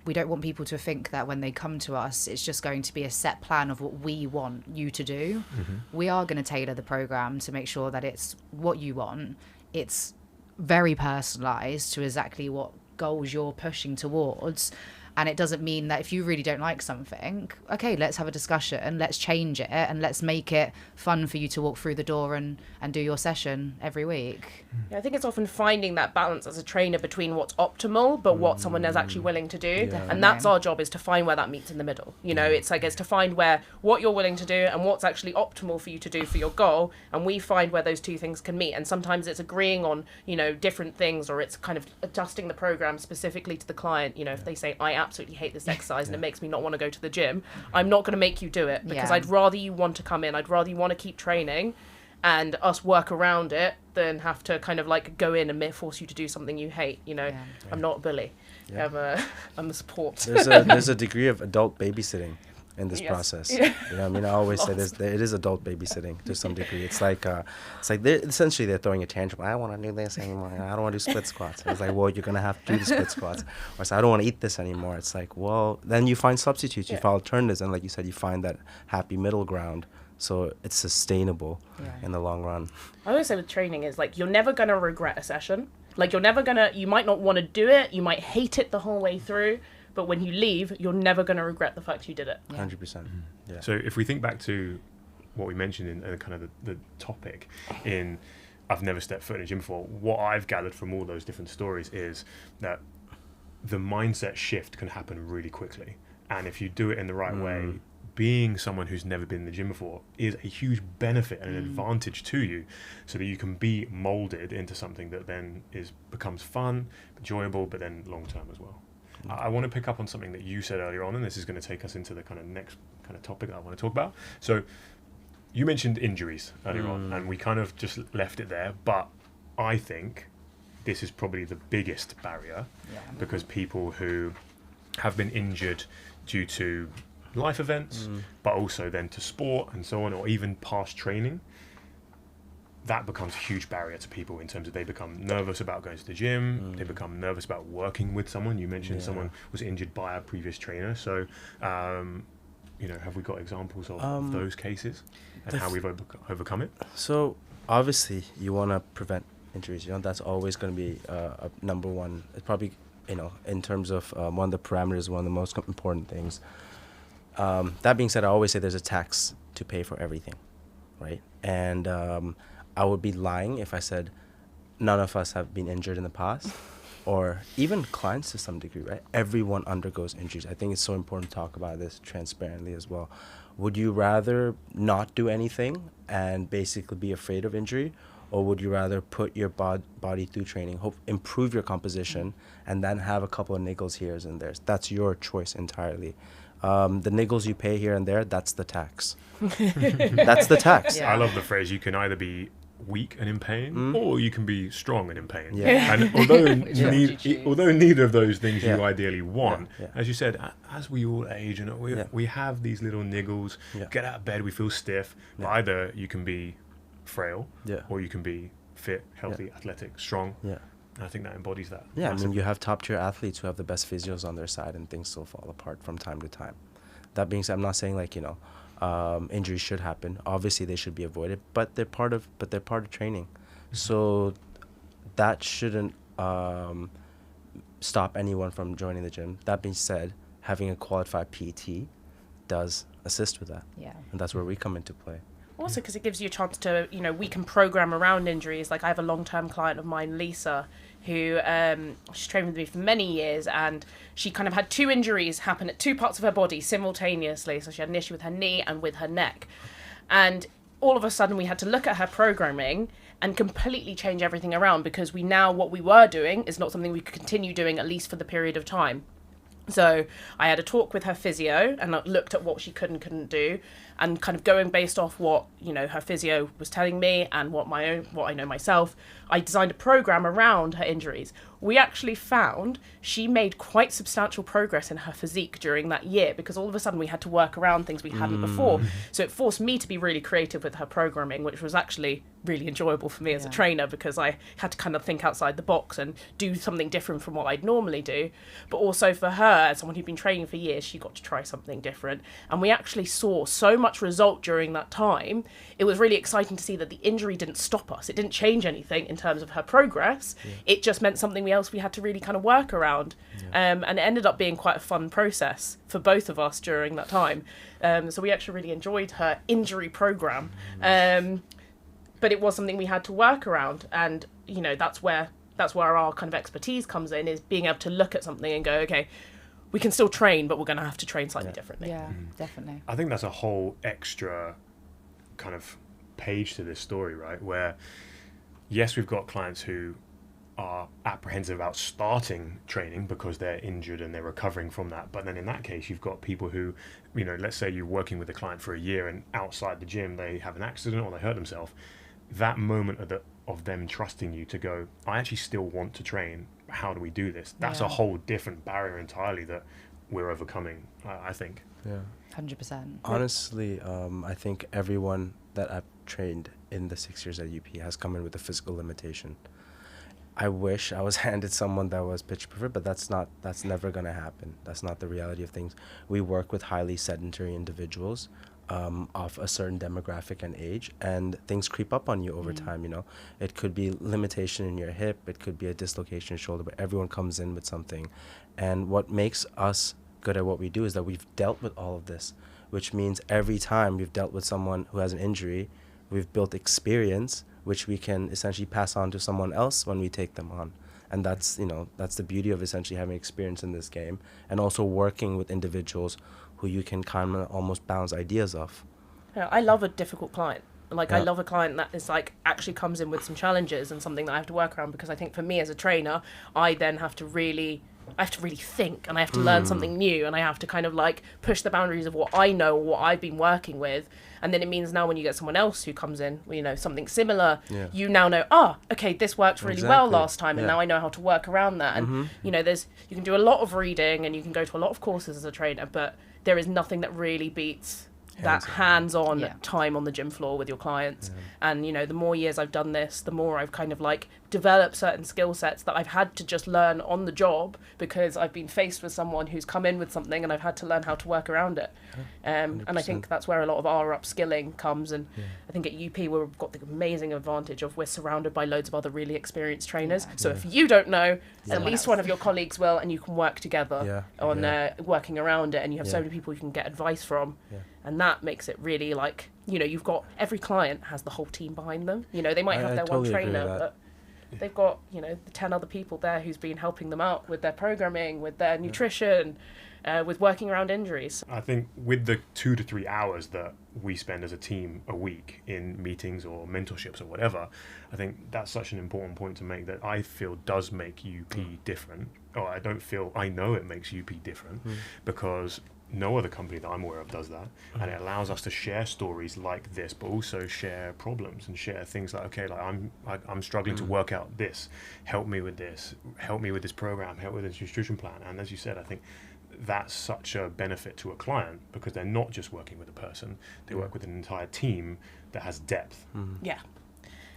We don't want people to think that when they come to us, it's just going to be a set plan of what we want you to do. We are going to tailor the program to make sure that it's what you want. It's very personalised to exactly what goals you're pushing towards. And it doesn't mean that if you really don't like something, okay, let's have a discussion, let's change it, and let's make it fun for you to walk through the door and do your session every week. Yeah, I think it's often finding that balance as a trainer between what's optimal but what someone is actually willing to do. Yeah. And that's our job, is to find where that meets in the middle. You know, it's to find where what you're willing to do and what's actually optimal for you to do for your goal, and we find where those two things can meet. And sometimes it's agreeing on, you know, different things, or it's kind of adjusting the program specifically to the client. You know, if they say, I absolutely hate this exercise and it makes me not want to go to the gym, I'm not going to make you do it, because Yeah. I'd rather you want to come in, I'd rather you want to keep training and us work around it than have to kind of like go in and force you to do something you hate. You know, Yeah. I'm not a bully. Yeah. I'm a support. There's a degree of adult babysitting in this Yes. process. Yeah. You know what I mean? I always say it is adult babysitting to some degree. It's like they're throwing a tantrum. I don't want to do this anymore. I don't want to do split squats. It's like, well, you're gonna have to do the split squats. Or say, I don't want to eat this anymore. It's like, well, then you find substitutes, you Yeah. find alternatives, and like you said, you find that happy middle ground. So it's sustainable in the long run. I always say with training is like, you're never going to regret a session. Like you might not want to do it, you might hate it the whole way through, but when you leave, you're never going to regret the fact you did it. 100%. Yeah. So if we think back to what we mentioned in kind of the topic in I've never stepped foot in a gym before, what I've gathered from all those different stories is that the mindset shift can happen really quickly. And if you do it in the right way, being someone who's never been in the gym before is a huge benefit and an advantage to you, so that you can be molded into something that then becomes fun, enjoyable, but then long term as well. I want to pick up on something that you said earlier on, and this is going to take us into the kind of next kind of topic that I want to talk about. So you mentioned injuries earlier on, and we kind of just left it there, but I think this is probably the biggest barrier, because people who have been injured due to life events, but also then to sport and so on, or even past training, that becomes a huge barrier to people in terms of they become nervous about going to the gym, they become nervous about working with someone. You mentioned someone was injured by a previous trainer, so you know, have we got examples of those cases and how we've overcome it? So obviously you want to prevent injuries. You know, that's always going to be a number one. It's probably in terms of one of the parameters, one of the most important things. That being said, I always say there's a tax to pay for everything, right? And I would be lying if I said none of us have been injured in the past, or even clients to some degree, right? Everyone undergoes injuries. I think it's so important to talk about this transparently as well. Would you rather not do anything and basically be afraid of injury, or would you rather put your body through training, improve your composition, and then have a couple of niggles here and there? That's your choice entirely. The niggles you pay here and there, that's the tax. That's the tax. Yeah. I love the phrase, you can either be weak and in pain, or you can be strong and in pain. Yeah. And although neither of those things you ideally want, as you said, as we all age, we have these little niggles, get out of bed, we feel stiff, but either you can be frail, or you can be fit, healthy, athletic, strong. And I think that embodies that. Yeah, I mean, you have top tier athletes who have the best physios on their side, and things still fall apart from time to time. That being said, I'm not saying injuries should happen. Obviously, they should be avoided, but they're part of training. So that shouldn't stop anyone from joining the gym. That being said, having a qualified PT does assist with that. Yeah. And that's where we come into play. Also, because it gives you a chance to, we can program around injuries. Like I have a long-term client of mine, Lisa, who she's trained with me for many years, and she kind of had 2 injuries happen at 2 parts of her body simultaneously. So she had an issue with her knee and with her neck. And all of a sudden we had to look at her programming and completely change everything around, because what we were doing is not something we could continue doing, at least for the period of time. So I had a talk with her physio and looked at what she could and couldn't do, and kind of going based off what her physio was telling me and what I know myself, I designed a program around her injuries. We actually found she made quite substantial progress in her physique during that year, because all of a sudden we had to work around things we hadn't before. So it forced me to be really creative with her programming, which was actually really enjoyable for me as a trainer, because I had to kind of think outside the box and do something different from what I'd normally do. But also for her, as someone who'd been training for years, she got to try something different. And we actually saw so much result during that time. It was really exciting to see that the injury didn't stop us. It didn't change anything in terms of her progress. It just meant something else we had to really kind of work around. And it ended up being quite a fun process for both of us during that time. So we actually really enjoyed her injury program. But it was something we had to work around, and that's where our kind of expertise comes in, is being able to look at something and go, okay, we can still train, but we're going to have to train slightly differently. Yeah, definitely. I think that's a whole extra kind of page to this story, right? Where, yes, we've got clients who are apprehensive about starting training because they're injured and they're recovering from that. But then in that case, you've got people who, let's say you're working with a client for a year and outside the gym, they have an accident or they hurt themselves. That moment of them trusting you to go, I actually still want to train. How do we do this? That's a whole different barrier entirely that we're overcoming, I think. Yeah. 100%. Honestly, I think everyone that I've trained in the 6 years at UP has come in with a physical limitation. I wish I was handed someone that was pitch perfect, but that's never going to happen. That's not the reality of things. We work with highly sedentary individuals of a certain demographic and age, and things creep up on you over time. It could be limitation in your hip, it could be a dislocation in your shoulder, but everyone comes in with something. And what makes us good at what we do is that we've dealt with all of this, which means every time we've dealt with someone who has an injury, we've built experience which we can essentially pass on to someone else when we take them on. And that's the beauty of essentially having experience in this game, and also working with individuals who you can kind of almost bounce ideas off. Yeah, I love a difficult client. I love a client that is actually comes in with some challenges and something that I have to work around, because I think for me as a trainer, I then have to really think, and I have to learn something new, and I have to kind of push the boundaries of what I know or what I've been working with. And then it means now when you get someone else who comes in, something similar, you now know, okay, this worked really well last time, and now I know how to work around that. And you can do a lot of reading and you can go to a lot of courses as a trainer, but there is nothing that really beats that hands-on Yeah. time on the gym floor with your clients. And, you know, the more years I've done this, the more I've kind of like developed certain skill sets that I've had to just learn on the job, because I've been faced with someone who's come in with something and I've had to learn how to work around it. And I think that's where a lot of our upskilling comes. And I think at UP we've got the amazing advantage of we're surrounded by loads of other really experienced trainers. So if you don't know, at least one of your colleagues will, and you can work together on working around it, and you have so many people you can get advice from. And that makes it really like, you know, you've got every client has the whole team behind them. You know, they might have their totally one agree with trainer, that. but they've got, you know, the 10 other people there who's been helping them out with their programming, with their nutrition, with working around injuries. I think with the 2 to 3 hours that we spend as a team a week in meetings or mentorships or whatever, I think that's such an important point to make, that I feel does make UP different. Or I know it makes UP different, because no other company that I'm aware of does that. And it allows us to share stories like this, but also share problems and share things like, okay, like I'm struggling to work out this, help me with this program, help with this nutrition plan. And as you said, I think that's such a benefit to a client, because they're not just working with a person, they work with an entire team that has depth. Yeah.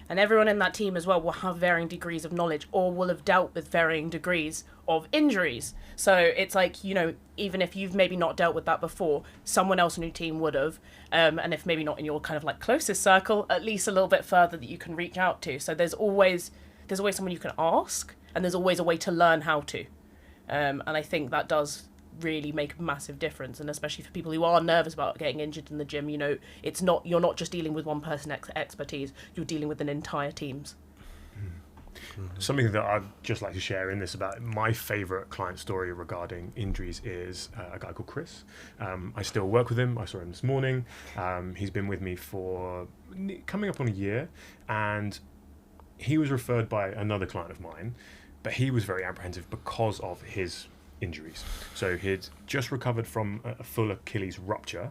And everyone in that team as well will have varying degrees of knowledge, or will have dealt with varying degrees of injuries. So it's like, you know, even if you've maybe not dealt with that before, someone else in your team would have. And if maybe not in your kind of like closest circle, at least a little bit further that you can reach out to. So there's always someone you can ask, and there's always a way to learn how to. And I think that does really make a massive difference, and especially for people who are nervous about getting injured in the gym, you know, you're not just dealing with one person's expertise, you're dealing with an entire team's. Something that I'd just like to share in this about my favourite client story regarding injuries is a guy called Chris. I still work with him. I saw him this morning. He's been with me for coming up on a year, and he was referred by another client of mine, but he was very apprehensive because of his injuries. So he'd just recovered from a full Achilles rupture,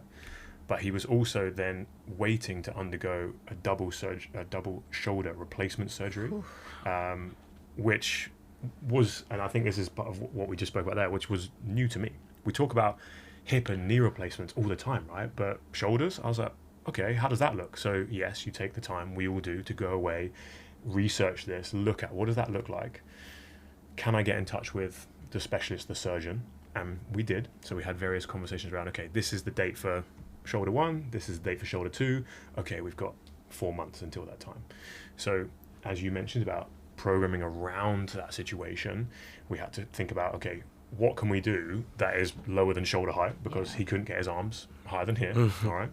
but he was also then waiting to undergo a double shoulder replacement surgery, which was, and I think this is part of what we just spoke about there, which was new to me. We talk about hip and knee replacements all the time, right? But shoulders, I was like, okay, how does that look? So yes, you take the time, we all do, to go away, research this, look at what does that look like? Can I get in touch with the specialist, the surgeon? And we did. So we had various conversations around, okay, this is the date for shoulder 1, this is the date for shoulder 2. Okay, we've got 4 months until that time. So as you mentioned about programming around that situation, we had to think about, okay, what can we do that is lower than shoulder height, because he couldn't get his arms higher than here. All right.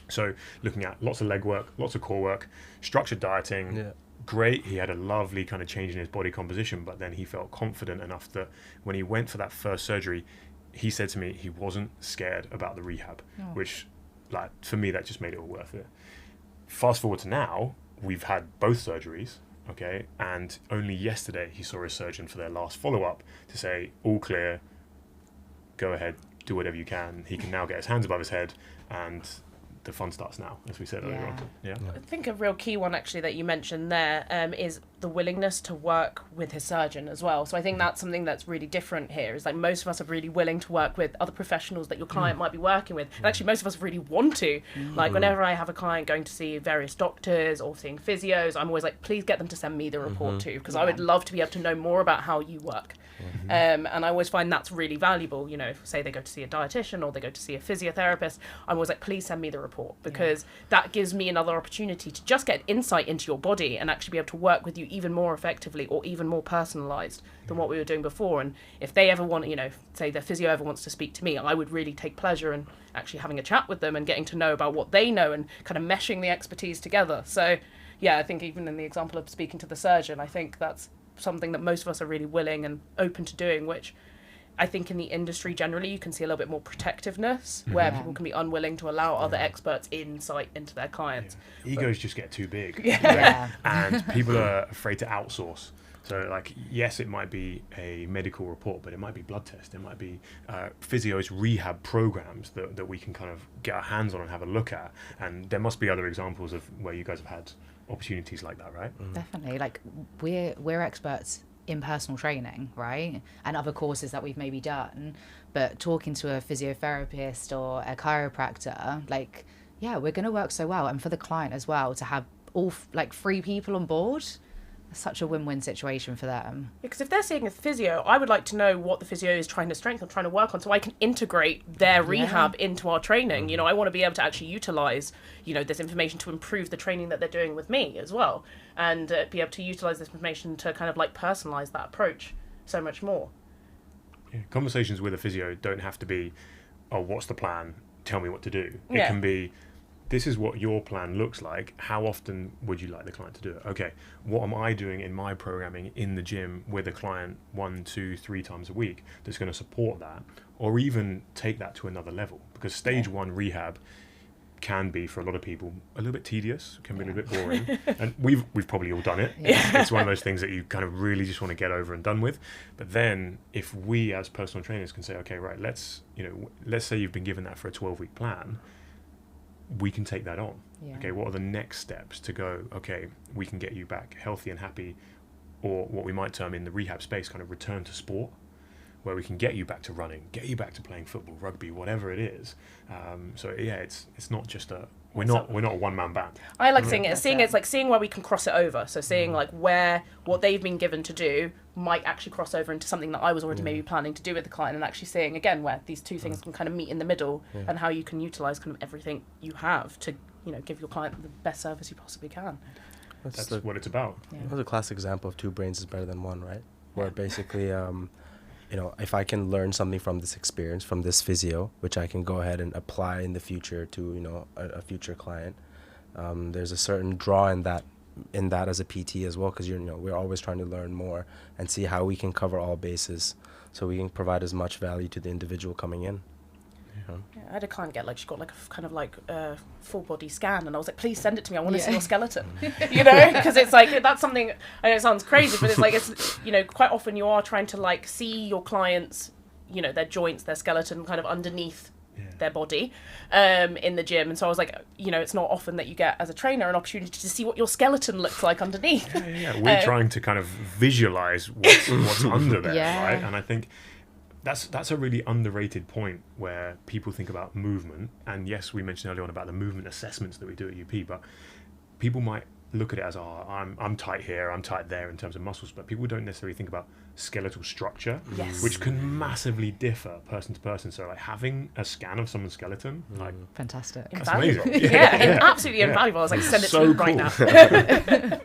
So looking at lots of leg work, lots of core work, structured dieting. Great, he had a lovely kind of change in his body composition, but then he felt confident enough that when he went for that first surgery, he said to me he wasn't scared about the rehab, which, like, for me, that just made it all worth it. Fast forward to now, we've had both surgeries, okay, and only yesterday he saw a surgeon for their last follow-up to say, all clear, go ahead, do whatever you can. He can now get his hands above his head, and the fun starts now, as we said earlier on. I think a real key one actually that you mentioned there is the willingness to work with his surgeon as well. So I think that's something that's really different here, is like most of us are really willing to work with other professionals that your client might be working with, and actually most of us really want to. Like whenever I have a client going to see various doctors or seeing physios, I'm always like, please get them to send me the report too, because I would love to be able to know more about how you work. And I always find that's really valuable. You know, if, say they go to see a dietitian or they go to see a physiotherapist, I'm always like, please send me the report, because that gives me another opportunity to just get insight into your body and actually be able to work with you even more effectively or even more personalized than what we were doing before. And if they ever want, you know, say their physio ever wants to speak to me, I would really take pleasure in actually having a chat with them and getting to know about what they know and kind of meshing the expertise together. So yeah, I think even in the example of speaking to the surgeon, I think that's something that most of us are really willing and open to doing, which I think in the industry generally you can see a little bit more protectiveness, where people can be unwilling to allow other experts insight into their clients. Egos just get too big. Yeah. And people are afraid to outsource. So, like, yes, it might be a medical report, but it might be blood tests. It might be physios rehab programs that we can kind of get our hands on and have a look at. And there must be other examples of where you guys have had opportunities like that, right? Definitely. Like we're experts in personal training, right? And other courses that we've maybe done. But talking to a physiotherapist or a chiropractor, like, yeah, we're going to work so well. And for the client as well, to have all like 3 people on board, it's such a win-win situation for them. Because if they're seeing a physio, I would like to know what the physio is trying to strengthen, trying to work on, so I can integrate their rehab into our training. You know, I want to be able to actually utilise, you know, this information to improve the training that they're doing with me as well, and be able to utilise this information to kind of like personalise that approach so much more. Yeah. Conversations with a physio don't have to be, oh, what's the plan? Tell me what to do. It Yeah. can be, this is what your plan looks like. How often would you like the client to do it? Okay, what am I doing in my programming in the gym with a client 1, 2, 3 times a week that's going to support that, or even take that to another level? Because stage 1 rehab can be, for a lot of people, a little bit tedious, can be a little bit boring, and we've probably all done it. It's one of those things that you kind of really just want to get over and done with. But then if we as personal trainers can say, okay, right, let's say you've been given that for a 12-week plan, we can take that on. Okay, what are the next steps to go, okay, we can get you back healthy and happy, or what we might term in the rehab space kind of return to sport, where we can get you back to running, get you back to playing football, rugby, whatever it is. So yeah, it's not just we're not a one-man band. I like seeing it's like seeing where we can cross it over. So seeing like where what they've been given to do might actually cross over into something that I was already maybe planning to do with the client, and actually seeing again where these two things can kind of meet in the middle, and how you can utilize kind of everything you have to, you know, give your client the best service you possibly can. That's what it's about. That's a classic example of 2 brains is better than 1, right? Where basically, you know, if I can learn something from this experience, from this physio, which I can go ahead and apply in the future to, you know, a future client, there's a certain draw in that as a PT as well, because we're always trying to learn more and see how we can cover all bases, so we can provide as much value to the individual coming in. Yeah, I had a client get she got like a kind of like full body scan, and I was like, please send it to me, I want to see your skeleton. You know, because it's like, that's something, I know it sounds crazy, but it's like, it's, you know, quite often you are trying to like see your clients, you know, their joints, their skeleton kind of underneath their body in the gym. And so I was like, you know, it's not often that you get as a trainer an opportunity to see what your skeleton looks like underneath. We're trying to kind of visualize what's under there, right? And I think that's a really underrated point, where people think about movement. And yes, we mentioned earlier on about the movement assessments that we do at UP, but people might look at it as, oh, I'm tight here, I'm tight there in terms of muscles, but people don't necessarily think about skeletal structure, which can massively differ person to person. So like having a scan of someone's skeleton, like, Fantastic. that's amazing. Absolutely invaluable. I was like, send it So to me right cool. now.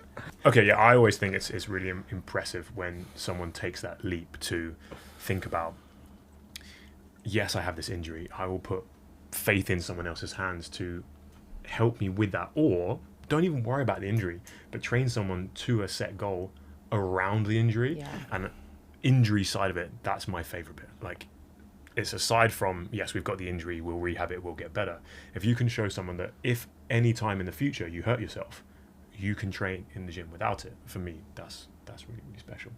Okay, I always think it's really impressive when someone takes that leap to think about, yes, I have this injury, I will put faith in someone else's hands to help me with that, or don't even worry about the injury, but train someone to a set goal around the injury. And injury side of it, that's my favorite bit. Like, it's aside from, yes, we've got the injury, we'll rehab it, we'll get better. If you can show someone that if any time in the future you hurt yourself, you can train in the gym without it, for me, that's really, really special.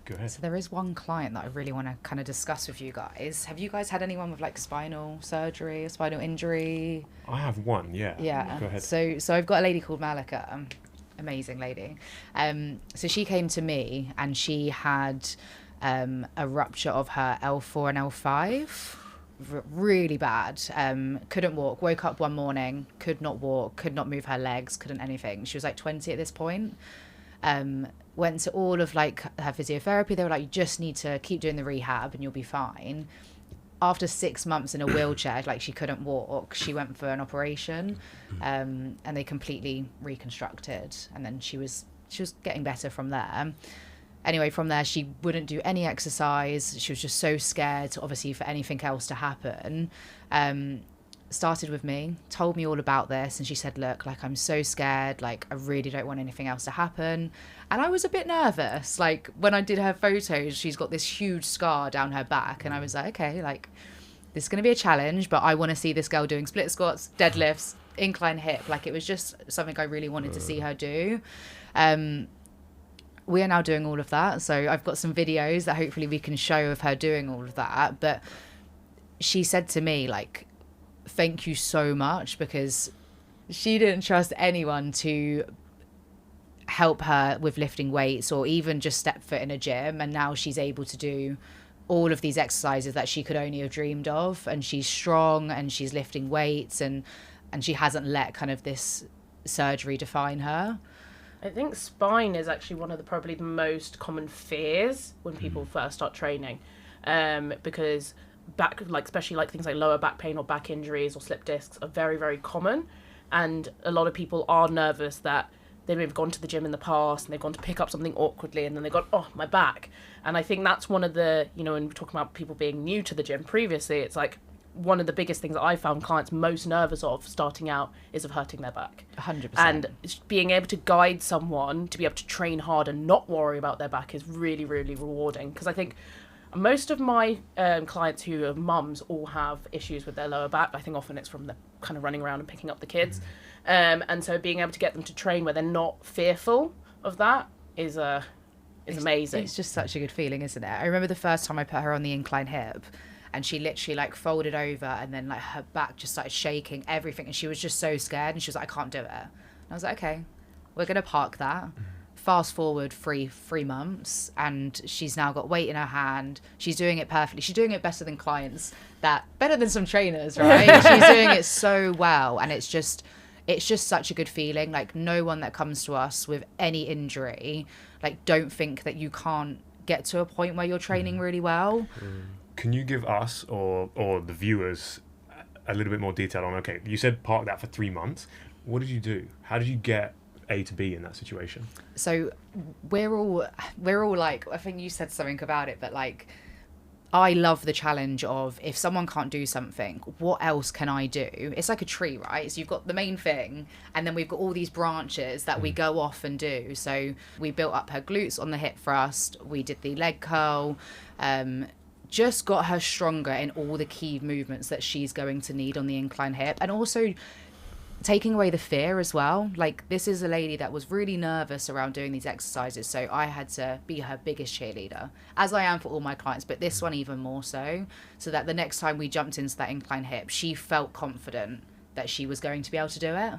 Go ahead. So there is one client that I really want to kind of discuss with you guys. Have you guys had anyone with like spinal surgery or spinal injury? I have one, yeah. Yeah. Go ahead. So I've got a lady called Malika, amazing lady. So she came to me and she had a rupture of her L4 and L5. Really bad. Couldn't walk. Woke up one morning, could not walk, could not move her legs, couldn't anything. She was like 20 at this point. Went to all of like her physiotherapy. They were like, you just need to keep doing the rehab and you'll be fine. After 6 months in a wheelchair, like she couldn't walk, she went for an operation, and they completely reconstructed. And then she was getting better from there. Anyway, from there, she wouldn't do any exercise. She was just so scared, obviously, for anything else to happen. Started with me, told me all about this, and she said, look, like, I'm so scared, like, I really don't want anything else to happen. And I was a bit nervous. Like, when I did her photos, she's got this huge scar down her back, and I was like, okay, like, this is going to be a challenge, but I want to see this girl doing split squats, deadlifts, incline hip. Like, it was just something I really wanted to see her do. We are now doing all of that, so I've got some videos that hopefully we can show of her doing all of that. But she said to me, like, thank you so much, because she didn't trust anyone to help her with lifting weights or even just step foot in a gym, and now she's able to do all of these exercises that she could only have dreamed of, and she's strong and she's lifting weights, and she hasn't let kind of this surgery define her. I think spine is actually one of probably the most common fears when people first start training, because especially like things like lower back pain or back injuries or slip discs are very, very common, and a lot of people are nervous that they may have gone to the gym in the past and they've gone to pick up something awkwardly and then they've gone, oh, my back. And I think that's one of the, when we're talking about people being new to the gym previously, it's like one of the biggest things that I found clients most nervous of starting out is of hurting their back. 100%. And being able to guide someone to be able to train hard and not worry about their back is really, really rewarding. Because I think most of my clients who are mums all have issues with their lower back. I think often it's from the kind of running around and picking up the kids. And so being able to get them to train where they're not fearful of that is amazing. It's just such a good feeling, isn't it? I remember the first time I put her on the incline hip, and she literally like folded over, and then like her back just started shaking, everything, and she was just so scared, and she was like, I can't do it. And I was like, okay, we're gonna park that. Fast forward three months, and she's now got weight in her hand. She's doing it perfectly. She's doing it better than clients, better than some trainers, right? She's doing it so well, and it's just such a good feeling. Like, no one that comes to us with any injury, like, don't think that you can't get to a point where you're training really well. Can you give us or the viewers a little bit more detail on, okay, you said park that for 3 months. What did you do? How did you get A to B in that situation? So we're all like, I think you said something about it, but like, I love the challenge of, if someone can't do something, what else can I do? It's like a tree, right? So you've got the main thing, and then we've got all these branches that we go off and do. So we built up her glutes on the hip thrust. We did the leg curl, just got her stronger in all the key movements that she's going to need on the incline hip, and also taking away the fear as well. Like, this is a lady that was really nervous around doing these exercises, so I had to be her biggest cheerleader, as I am for all my clients, but this one even more so that the next time we jumped into that incline hip, she felt confident that she was going to be able to do it.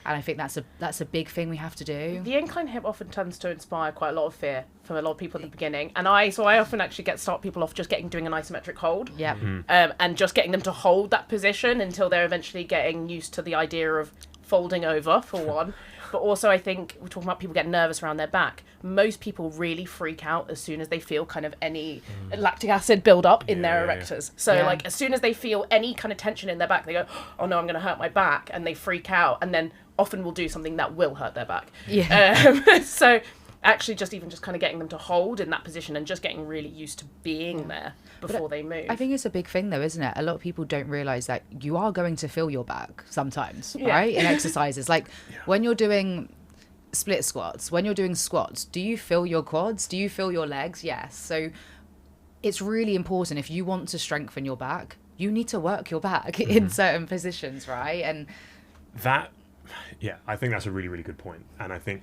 And I think that's a big thing we have to do. The incline hip often tends to inspire quite a lot of fear from a lot of people at the beginning, and I often actually start people off just doing an isometric hold. Yeah. And just getting them to hold that position until they're eventually getting used to the idea of folding over, for one. But also, I think we're talking about people getting nervous around their back. Most people really freak out as soon as they feel kind of any lactic acid build up in their erectors. So like, as soon as they feel any kind of tension in their back, they go, oh no, I'm going to hurt my back, and they freak out, and then often will do something that will hurt their back. So actually just kind of getting them to hold in that position and just getting really used to being there before they move. I think it's a big thing though, isn't it? A lot of people don't realise that you are going to feel your back sometimes, right? In exercises. Like, when you're doing split squats, when you're doing squats, do you feel your quads? Do you feel your legs? Yes. So it's really important, if you want to strengthen your back, you need to work your back in certain positions, right? And I think that's a really, really good point. And I think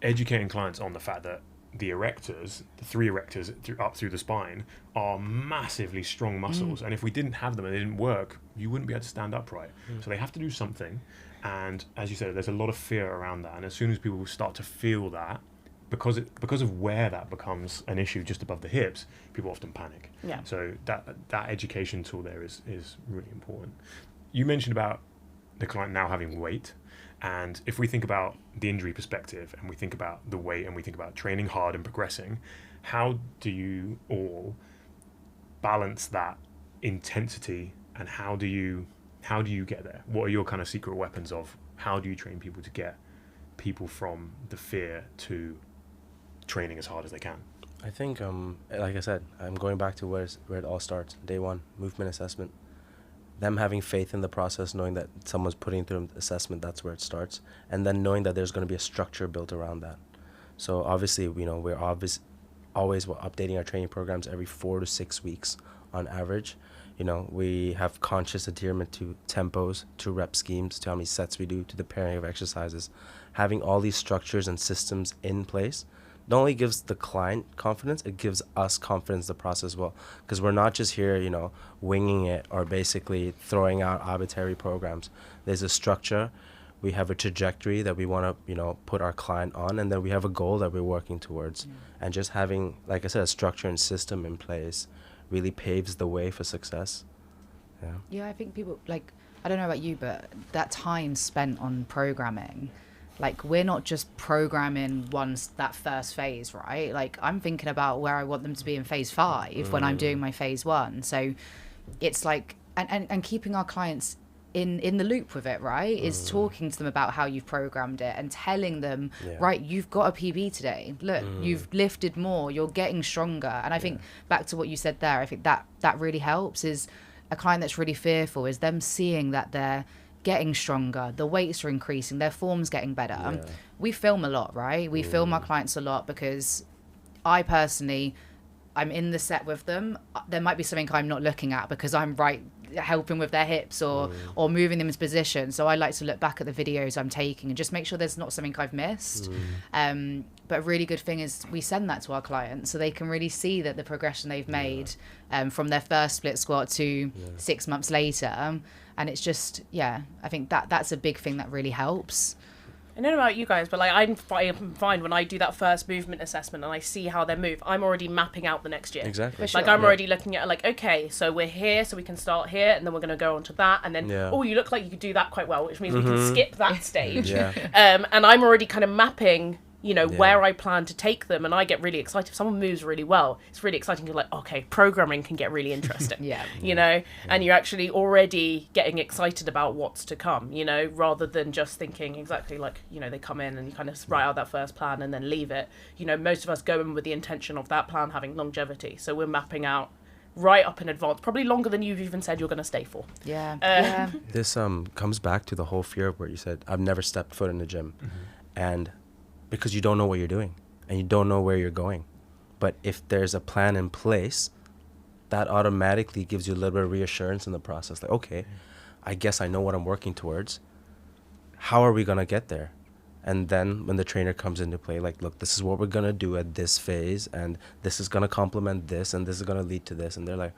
educating clients on the fact that the erectors, the 3 erectors up through the spine, are massively strong muscles. And if we didn't have them and they didn't work, you wouldn't be able to stand upright. So they have to do something. And as you said, there's a lot of fear around that. And as soon as people start to feel that, because of where that becomes an issue just above the hips, people often panic. Yeah. So that education tool there is really important. You mentioned about the client now having weight. And if we think about the injury perspective, and we think about the weight, and we think about training hard and progressing, how do you all balance that intensity, and how do you get there? What are your kind of secret weapons of how do you train people to get people from the fear to training as hard as they can? I think, like I said, I'm going back to where it all starts. Day one, movement assessment. Them having faith in the process, knowing that someone's putting through an assessment, that's where it starts. And then knowing that there's going to be a structure built around that. So obviously, we're always updating our training programs every 4 to 6 weeks on average. We have conscious adherence to tempos, to rep schemes, to how many sets we do, to the pairing of exercises. Having all these structures and systems in place not only gives the client confidence, it gives us confidence in the process as well. Because we're not just here, winging it or basically throwing out arbitrary programs. There's a structure. we have a trajectory that we want to, put our client on, and then we have a goal that we're working towards. And just having, like I said, a structure and system in place really paves the way for success. Yeah, I think people, like, I don't know about you, but that time spent on programming, like, we're not just programming that first phase, right? Like, I'm thinking about where I want them to be in phase 5 when I'm doing my phase 1. So it's like, and keeping our clients in the loop with it, right, is talking to them about how you've programmed it and telling them, right, you've got a PB today, look, you've lifted more, you're getting stronger. And I think back to what you said there, I think that really helps. Is a client that's really fearful is them seeing that they're getting stronger, the weights are increasing, their form's getting better. We film a lot, right? We film our clients a lot because I personally, I'm in the set with them. There might be something I'm not looking at because I'm helping with their hips or moving them into position. So I like to look back at the videos I'm taking and just make sure there's not something I've missed. But a really good thing is we send that to our clients so they can really see that the progression they've made from their first split squat to 6 months later. And it's just, I think that's a big thing that really helps. I don't know about you guys, but like I find when I do that first movement assessment and I see how they move, I'm already mapping out the next year. Exactly. Like I'm already looking at like, okay, so we're here, so we can start here, and then we're going to go on to that, and then you look like you could do that quite well, which means we can skip that stage. And I'm already kind of mapping, where I plan to take them, and I get really excited. If someone moves really well, it's really exciting. You're like, okay, programming can get really interesting. And you're actually already getting excited about what's to come, rather than just thinking exactly like, they come in and you kind of write out that first plan and then leave it. Most of us go in with the intention of that plan having longevity. So we're mapping out right up in advance, probably longer than you've even said you're going to stay for. This comes back to the whole fear of where you said, I've never stepped foot in the gym. And because you don't know what you're doing and you don't know where you're going. But if there's a plan in place, that automatically gives you a little bit of reassurance in the process. Like, okay, I guess I know what I'm working towards. How are we going to get there? And then when the trainer comes into play, like, look, this is what we're going to do at this phase, and this is going to complement this, and this is going to lead to this. And they're like,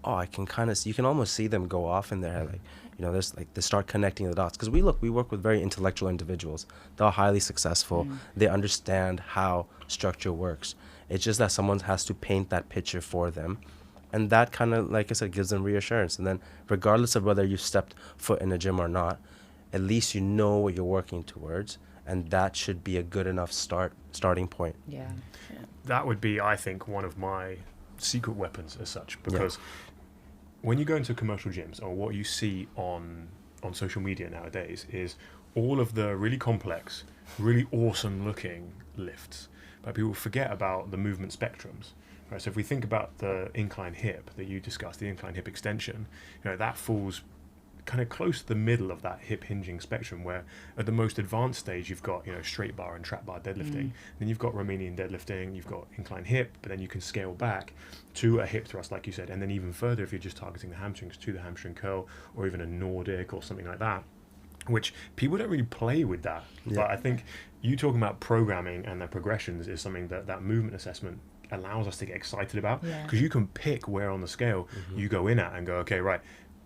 oh, I can kind of, you can almost see them go off in their head, like, there's like, they start connecting the dots. Because we work with very intellectual individuals. They're highly successful. They understand how structure works. It's just that someone has to paint that picture for them. And that kind of, like I said, gives them reassurance. And then regardless of whether you've stepped foot in a gym or not, at least you know what you're working towards. And that should be a good enough starting point. That would be, I think, one of my secret weapons as such, because when you go into commercial gyms, or what you see on social media nowadays, is all of the really complex, really awesome looking lifts, but people forget about the movement spectrums. Right? So if we think about the incline hip that you discussed, the incline hip extension, that falls kind of close to the middle of that hip hinging spectrum, where at the most advanced stage you've got straight bar and trap bar deadlifting, then you've got Romanian deadlifting, you've got incline hip, but then you can scale back to a hip thrust, like you said, and then even further if you're just targeting the hamstrings, to the hamstring curl, or even a Nordic or something like that, which people don't really play with that. But I think you talking about programming and the progressions is something that movement assessment allows us to get excited about, because you can pick where on the scale you go in at and go, okay, right,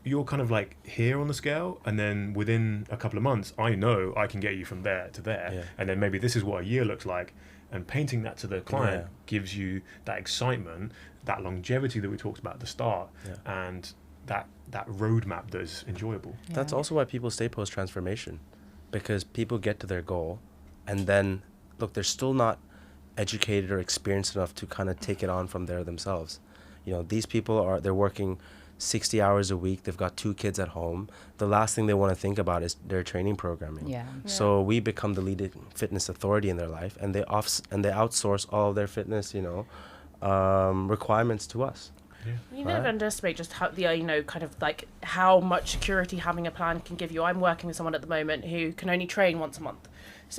you're kind of like here on the scale, and then within a couple of months I know I can get you from there to there, and then maybe this is what a year looks like, and painting that to the client gives you that excitement, that longevity that we talked about at the start, and that roadmap that is enjoyable. That's also why people stay post transformation, because people get to their goal and then look, they're still not educated or experienced enough to kind of take it on from there themselves. These people they're working 60 hours a week, they've got 2 kids at home. The last thing they want to think about is their training programming. So we become the leading fitness authority in their life, and they outsource all of their fitness requirements to us. You never underestimate just how kind of like how much security having a plan can give you. I'm working with someone at the moment who can only train once a month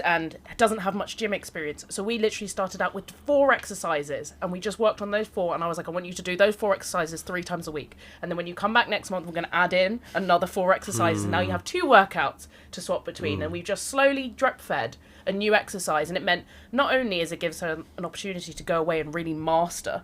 and doesn't have much gym experience. So we literally started out with 4 exercises, and we just worked on those 4, and I was like, I want you to do those 4 exercises 3 times a week, and then when you come back next month, we're going to add in another 4 exercises, and now you have 2 workouts to swap between. And we've just slowly drip fed a new exercise, and it meant not only as it gives her an opportunity to go away and really master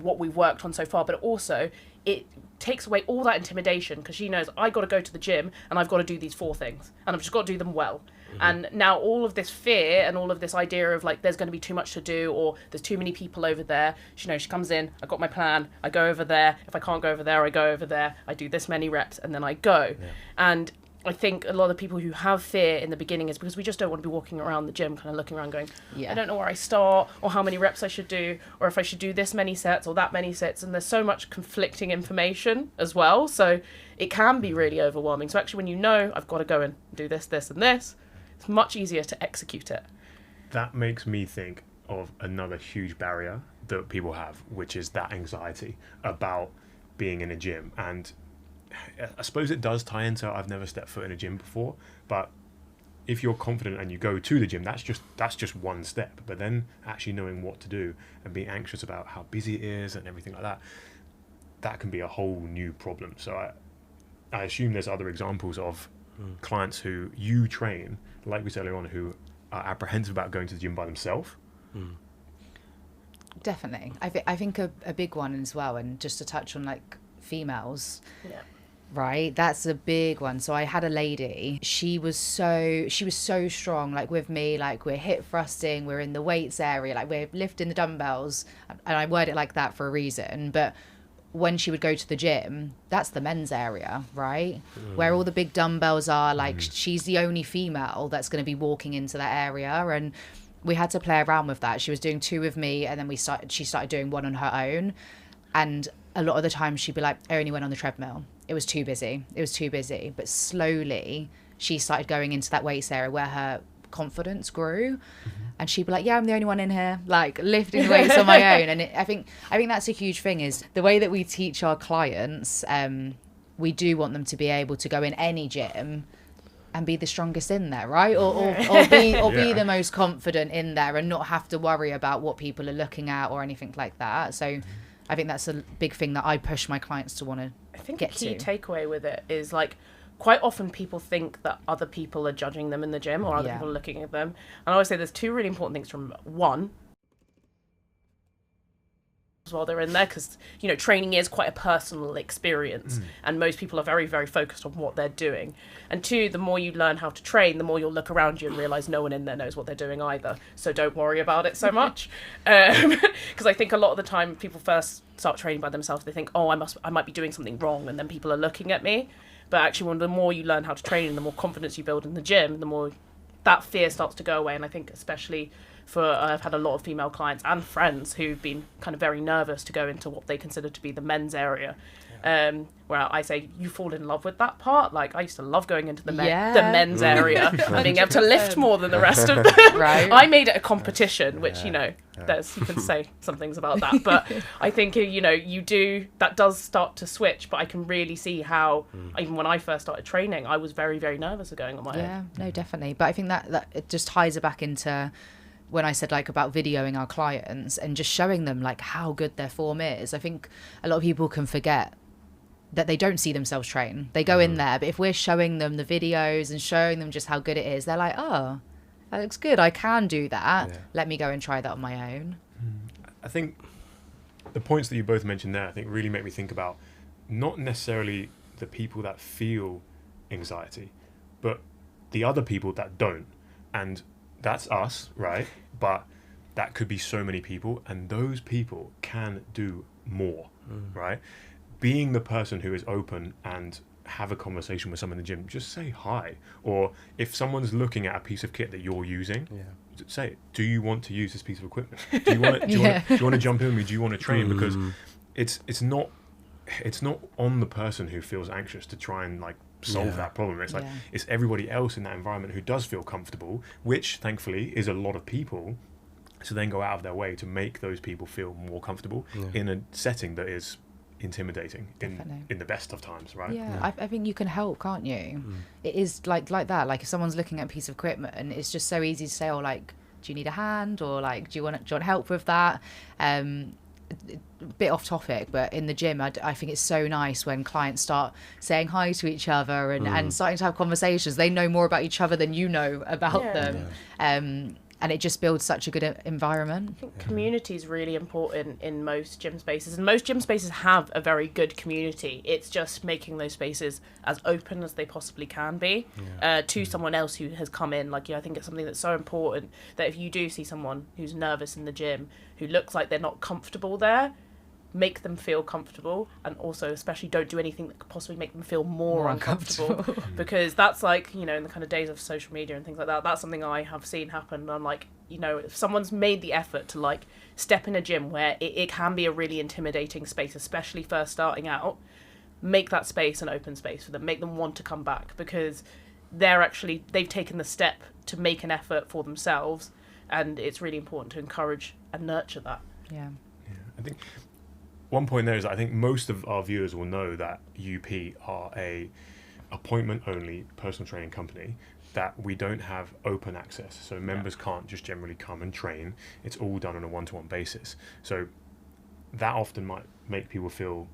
what we've worked on so far, but also it takes away all that intimidation, because she knows I got to go to the gym and I've got to do these 4 things and I've just got to do them well. And now all of this fear and all of this idea of like there's going to be too much to do, or there's too many people over there, she knows, she comes in, I got my plan, I go over there, if I can't go over there, I go over there, I do this many reps, and then I go. And I think a lot of people who have fear in the beginning is because we just don't want to be walking around the gym kind of looking around going, I don't know where I start, or how many reps I should do, or if I should do this many sets or that many sets. And there's so much conflicting information as well. So it can be really overwhelming. So actually when you know I've got to go and do this, this and this, it's much easier to execute it. That makes me think of another huge barrier that people have, which is that anxiety about being in a gym. And I suppose it does tie into I've never stepped foot in a gym before, but if you're confident and you go to the gym, that's just one step. But then actually knowing what to do and being anxious about how busy it is and everything like that, that can be a whole new problem. So I assume there's other examples of clients who you train, like we said earlier on, who are apprehensive about going to the gym by themselves. Definitely. I think a big one as well, and just to touch on like females. Yeah. Right, that's a big one. So I had a lady, she was so strong, like with me, like we're hip thrusting, we're in the weights area, like we're lifting the dumbbells, and I word it like that for a reason. But when she would go to the gym, that's the men's area, right? Where all the big dumbbells are, like she's the only female that's going to be walking into that area. And we had to play around with that. She was doing 2 with me, and then she started doing 1 on her own. And a lot of the time she'd be like, I only went on the treadmill. It was too busy. But slowly she started going into that weights area where her confidence grew. And she'd be like, yeah, I'm the only one in here, like lifting weights on my own. And I think that's a huge thing, is the way that we teach our clients. We do want them to be able to go in any gym and be the strongest in there, right? Or be the most confident in there, and not have to worry about what people are looking at or anything like that. So I think that's a big thing that I push my clients to want to I think get a key to. takeaway with it is like quite often people think that other people are judging them in the gym, or other Yeah. people are looking at them. And I always say there's 2 really important things from one, while they're in there, because training is quite a personal experience, and most people are very, very focused on what they're doing. And 2, the more you learn how to train, the more you'll look around you and realize no one in there knows what they're doing either, so don't worry about it so much. Because I think a lot of the time people first start training by themselves, they think, oh, I might be doing something wrong, and then people are looking at me. But actually, the more you learn how to train and the more confidence you build in the gym, the more that fear starts to go away. And I think especially I've had a lot of female clients and friends who've been kind of very nervous to go into what they consider to be the men's area. Where I say, you fall in love with that part. Like, I used to love going into the men's area and being able to lift more than the rest of them. Right. I made it a competition, which, you can say some things about that. But I think, that does start to switch. But I can really see how, even when I first started training, I was very, very nervous of going on my own. Yeah, no, definitely. But I think that it just ties it back into when I said like about videoing our clients and just showing them like how good their form is. I think a lot of people can forget that they don't see themselves train. They go in there, but if we're showing them the videos and showing them just how good it is, they're like, oh, that looks good. I can do that. Yeah. Let me go and try that on my own. I think the points that you both mentioned there, I think really make me think about not necessarily the people that feel anxiety, but the other people that don't. And that's us, right? But that could be so many people, and those people can do more, right? Being the person who is open and have a conversation with someone in the gym, just say hi. Or if someone's looking at a piece of kit that you're using, say, do you want to use this piece of equipment? Do you want to jump in with me? Do you want to train? Because it's not on the person who feels anxious to try and like solve that problem. It's like it's everybody else in that environment who does feel comfortable, which thankfully is a lot of people, to then go out of their way to make those people feel more comfortable in a setting that is intimidating in the best of times, right? I think you can help, can't you? It is like that, like if someone's looking at a piece of equipment and it's just so easy to say, oh, like, do you need a hand, or like do you want help with that? Bit off topic, but in the gym I think it's so nice when clients start saying hi to each other and starting to have conversations. They know more about each other than you know about them. and it just builds such a good environment. I think community is really important in most gym spaces, and most gym spaces have a very good community. It's just making those spaces as open as they possibly can be to someone else who has come in. Like, I think it's something that's so important that if you do see someone who's nervous in the gym, who looks like they're not comfortable there, make them feel comfortable, and also especially don't do anything that could possibly make them feel more uncomfortable. Because that's like, in the kind of days of social media and things like that, that's something I have seen happen. And I'm like, if someone's made the effort to like step in a gym where it can be a really intimidating space, especially first starting out, make that space an open space for them, make them want to come back, because they've taken the step to make an effort for themselves, and it's really important to encourage and nurture that. I think one point there is I think most of our viewers will know that UP are a appointment only personal training company, that we don't have open access, so members can't just generally come and train. It's all done on a one-to-one basis, so that often might make people feel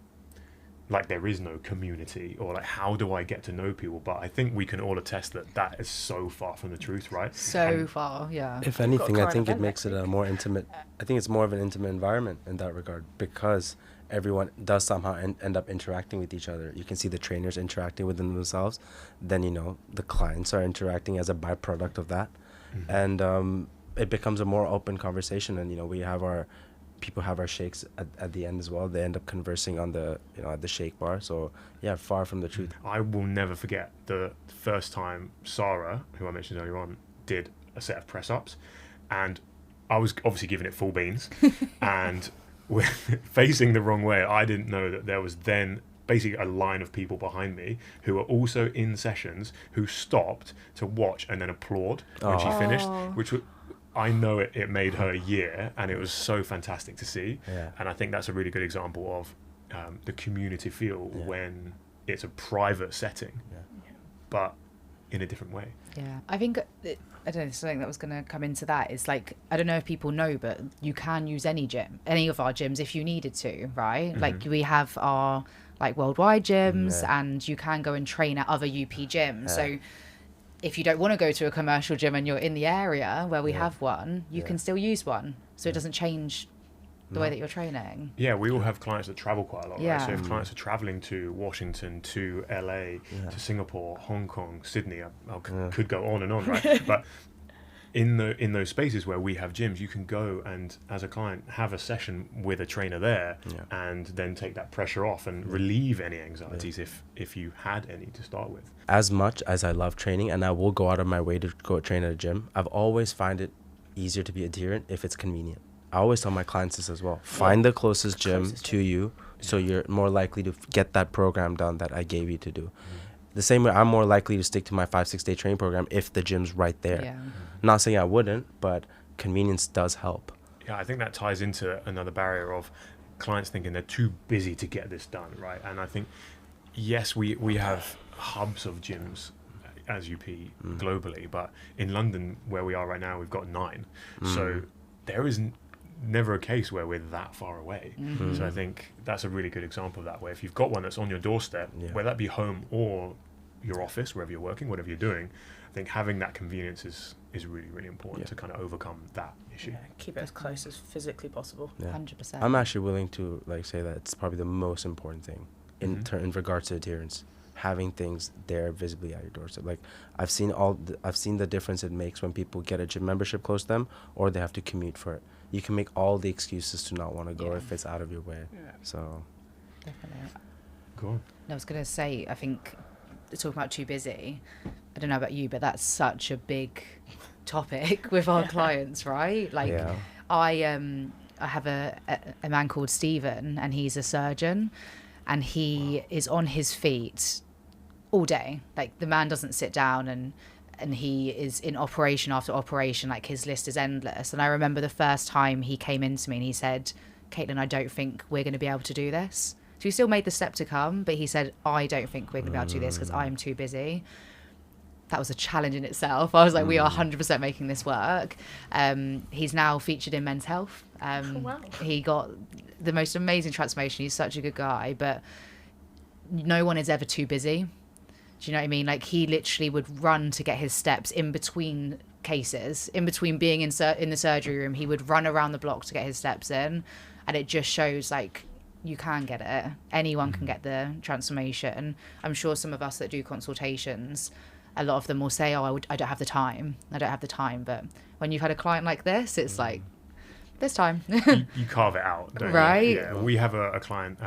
like there is no community, or like, how do I get to know people? But I think we can all attest that is so far from the truth, right? Far, yeah. If anything, I think it makes it a more intimate, I think it's more of an intimate environment in that regard, because everyone does somehow end up interacting with each other. You can see the trainers interacting within themselves, then the clients are interacting as a byproduct of that. And it becomes a more open conversation, and we have people have our shakes at the end as well. They end up conversing on the at the shake bar. So yeah, far from the truth. I will never forget the first time Sarah, who I mentioned earlier on, did a set of press ups, and I was obviously giving it full beans, and we're facing the wrong way. I didn't know that there was then basically a line of people behind me who were also in sessions, who stopped to watch and then applaud when she finished, which I know it made her year, and it was so fantastic to see. And I think that's a really good example of the community feel when it's a private setting, but in a different way. I think I don't know, something that was going to come into that is like, I don't know if people know, but you can use any of our gyms if you needed to, right? Like, we have our like worldwide gyms, and you can go and train at other UP gyms. So if you don't want to go to a commercial gym and you're in the area where we have one, you can still use one. So it doesn't change the way that you're training. Yeah, we all have clients that travel quite a lot, right? So if clients are traveling to Washington, to LA, to Singapore, Hong Kong, Sydney, I could go on and on, right? But in those spaces where we have gyms, you can go and, as a client, have a session with a trainer there, and then take that pressure off and relieve any anxieties if you had any to start with. As much as I love training, and I will go out of my way to go train at a gym, I've always find it easier to be adherent if it's convenient. I always tell my clients this as well. Find the closest gym to you, so you're more likely to get that program done that I gave you to do. The same way I'm more likely to stick to my 5-6 day training program if the gym's right there. Not saying I wouldn't, but convenience does help. Yeah, I think that ties into another barrier of clients thinking they're too busy to get this done, right? And I think, yes, we have hubs of gyms as UP globally, but in London, where we are right now, we've got 9. So there is never a case where we're that far away. So I think that's a really good example of that, where if you've got one that's on your doorstep, whether that be home or your office, wherever you're working, whatever you're doing, I think having that convenience is really, really important to kind of overcome that issue. Keep it as close as physically possible. 100%. I'm actually willing to say that it's probably the most important thing in regards to adherence. Having things there visibly at your doorstep. Like, I've seen the difference it makes when people get a gym membership close to them, or they have to commute for it. You can make all the excuses to not want to go if it's out of your way. So Definitely. Go on. I was going to say, I think, talking about too busy, I don't know about you, but that's such a big topic with our clients, right? Like, I have a man called Stephen, and he's a surgeon, and he is on his feet all day. Like, the man doesn't sit down, and he is in operation after operation. Like, his list is endless. And I remember the first time he came into me and he said, "Caitlin, I don't think we're going to be able to do this." So he still made the step to come, but he said, "I don't think we're going to be able to do this because I'm too busy." That was a challenge in itself. I was like, we are 100% making this work. He's now featured in Men's Health. Wow. He got the most amazing transformation. He's such a good guy, but no one is ever too busy. Do you know what I mean? Like, he literally would run to get his steps in between cases. In between being in the surgery room, he would run around the block to get his steps in, and it just shows like you can get it. Anyone can get the transformation. I'm sure some of us that do consultations, a lot of them will say, oh, I don't have the time. I don't have the time. But when you've had a client like this, it's like, this time. you carve it out, don't Right? you? Yeah, we have a client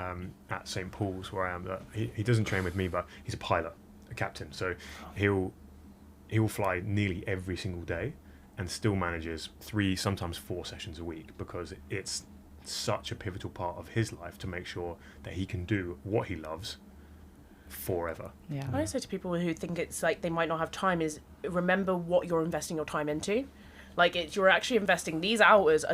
at St. Paul's where I am that he doesn't train with me, but he's a pilot, a captain. So he'll fly nearly every single day and still manages 3, sometimes 4 sessions a week, because it's such a pivotal part of his life to make sure that he can do what he loves forever. Yeah. What I say to people who think it's like they might not have time is remember what you're investing your time into. Like you're actually investing these hours,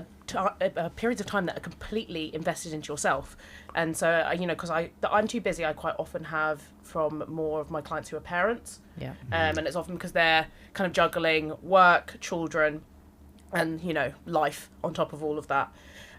periods of time that are completely invested into yourself. And so, because I'm too busy, I quite often have from more of my clients who are parents. Yeah. And it's often because they're kind of juggling work, children, and, life on top of all of that.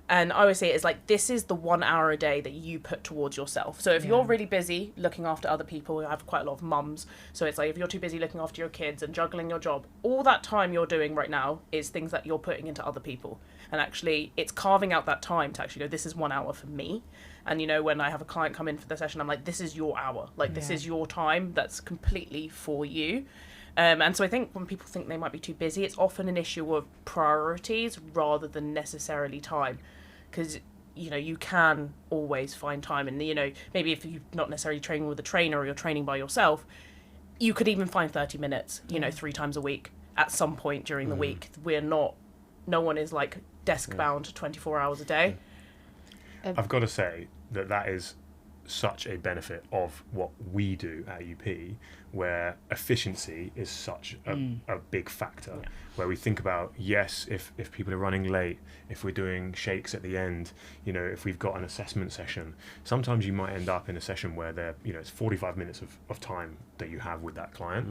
And I always say it's like, this is the 1 hour a day that you put towards yourself. So if you're really busy looking after other people, I have quite a lot of mums. So it's like, if you're too busy looking after your kids and juggling your job, all that time you're doing right now is things that you're putting into other people. And actually, it's carving out that time to actually go, this is 1 hour for me. And, when I have a client come in for the session, I'm like, this is your hour. Like, this is your time that's completely for you. And so I think when people think they might be too busy, it's often an issue of priorities rather than necessarily time. Because, you can always find time. And, maybe if you're not necessarily training with a trainer or you're training by yourself, you could even find 30 minutes, 3 times a week at some point during the week. No one is like desk bound 24 hours a day. I've got to say that is such a benefit of what we do at UP, where efficiency is such a big factor, where we think about, yes, if people are running late, if we're doing shakes at the end, if we've got an assessment session, sometimes you might end up in a session where it's 45 minutes of time that you have with that client,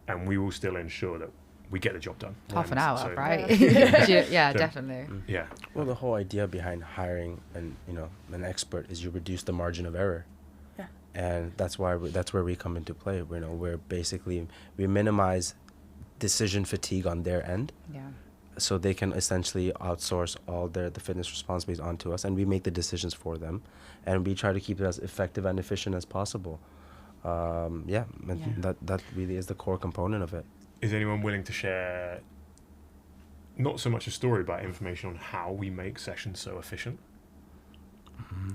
and we will still ensure that we get the job done. Half an hour, right? So, Definitely. Yeah. Well, the whole idea behind hiring an expert is you reduce the margin of error. Yeah. And that's where we come into play. We're basically, we minimize decision fatigue on their end. Yeah. So they can essentially outsource all the fitness responsibilities onto us, and we make the decisions for them, and we try to keep it as effective and efficient as possible. That really is the core component of it. Is anyone willing to share not so much a story, but information on how we make sessions so efficient?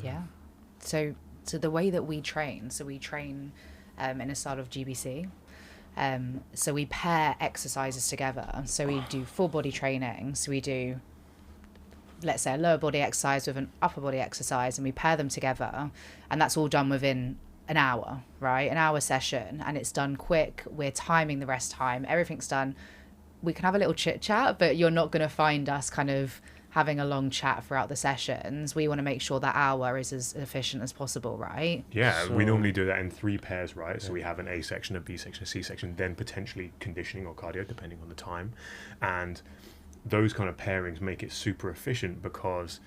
Yeah. So the way that we train, in a style of GBC. So we pair exercises together. So we do full body training. So we do, let's say, a lower body exercise with an upper body exercise, and we pair them together. And that's all done within an hour, right? An hour session, and it's done quick. We're timing the rest time. Everything's done. We can have a little chit chat, but you're not going to find us kind of having a long chat throughout the sessions. We want to make sure that hour is as efficient as possible, right? Yeah, we normally do that in 3 pairs, right? So we have an A section, a B section, a C section, then potentially conditioning or cardio, depending on the time. And those kind of pairings make it super efficient, because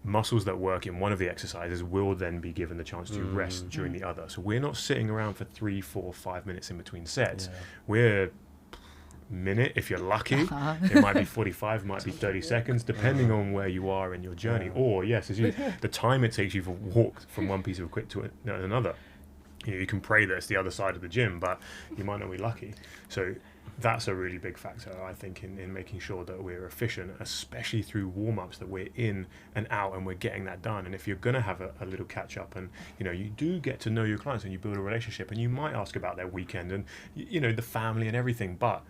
muscles that work in one of the exercises will then be given the chance to rest during the other. So we're not sitting around for 3, 4, 5 minutes in between sets. Yeah. We're minute if you're lucky. It might be 45, it might be 30 seconds, depending on where you are in your journey. Or the time it takes you to walk from one piece of equipment to another. You can pray that it's the other side of the gym, but you might not be lucky. So that's a really big factor, I think, in making sure that we're efficient, especially through warm-ups, that we're in and out and we're getting that done. And if you're going to have a little catch-up, and you do get to know your clients and you build a relationship, and you might ask about their weekend and the family and everything, but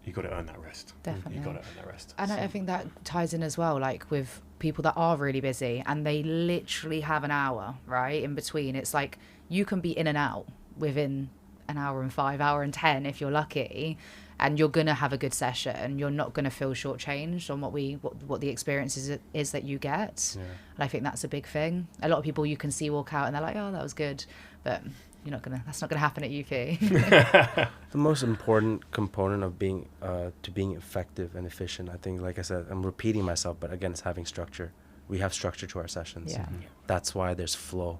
you got to earn that rest. Definitely. You got to earn that rest. And I think that ties in as well, like with people that are really busy and they literally have an hour, right, in between. It's like you can be in and out within an hour and 5, hour and 10 if you're lucky, and you're gonna have a good session. You're not gonna feel shortchanged on what the experience is that you get. Yeah. And I think that's a big thing. A lot of people you can see walk out and they're like, oh, that was good, but that's not gonna happen at UP. The most important component of being effective and efficient, I think, like I said, I'm repeating myself, but again, it's having structure. We have structure to our sessions. Yeah. That's why there's flow.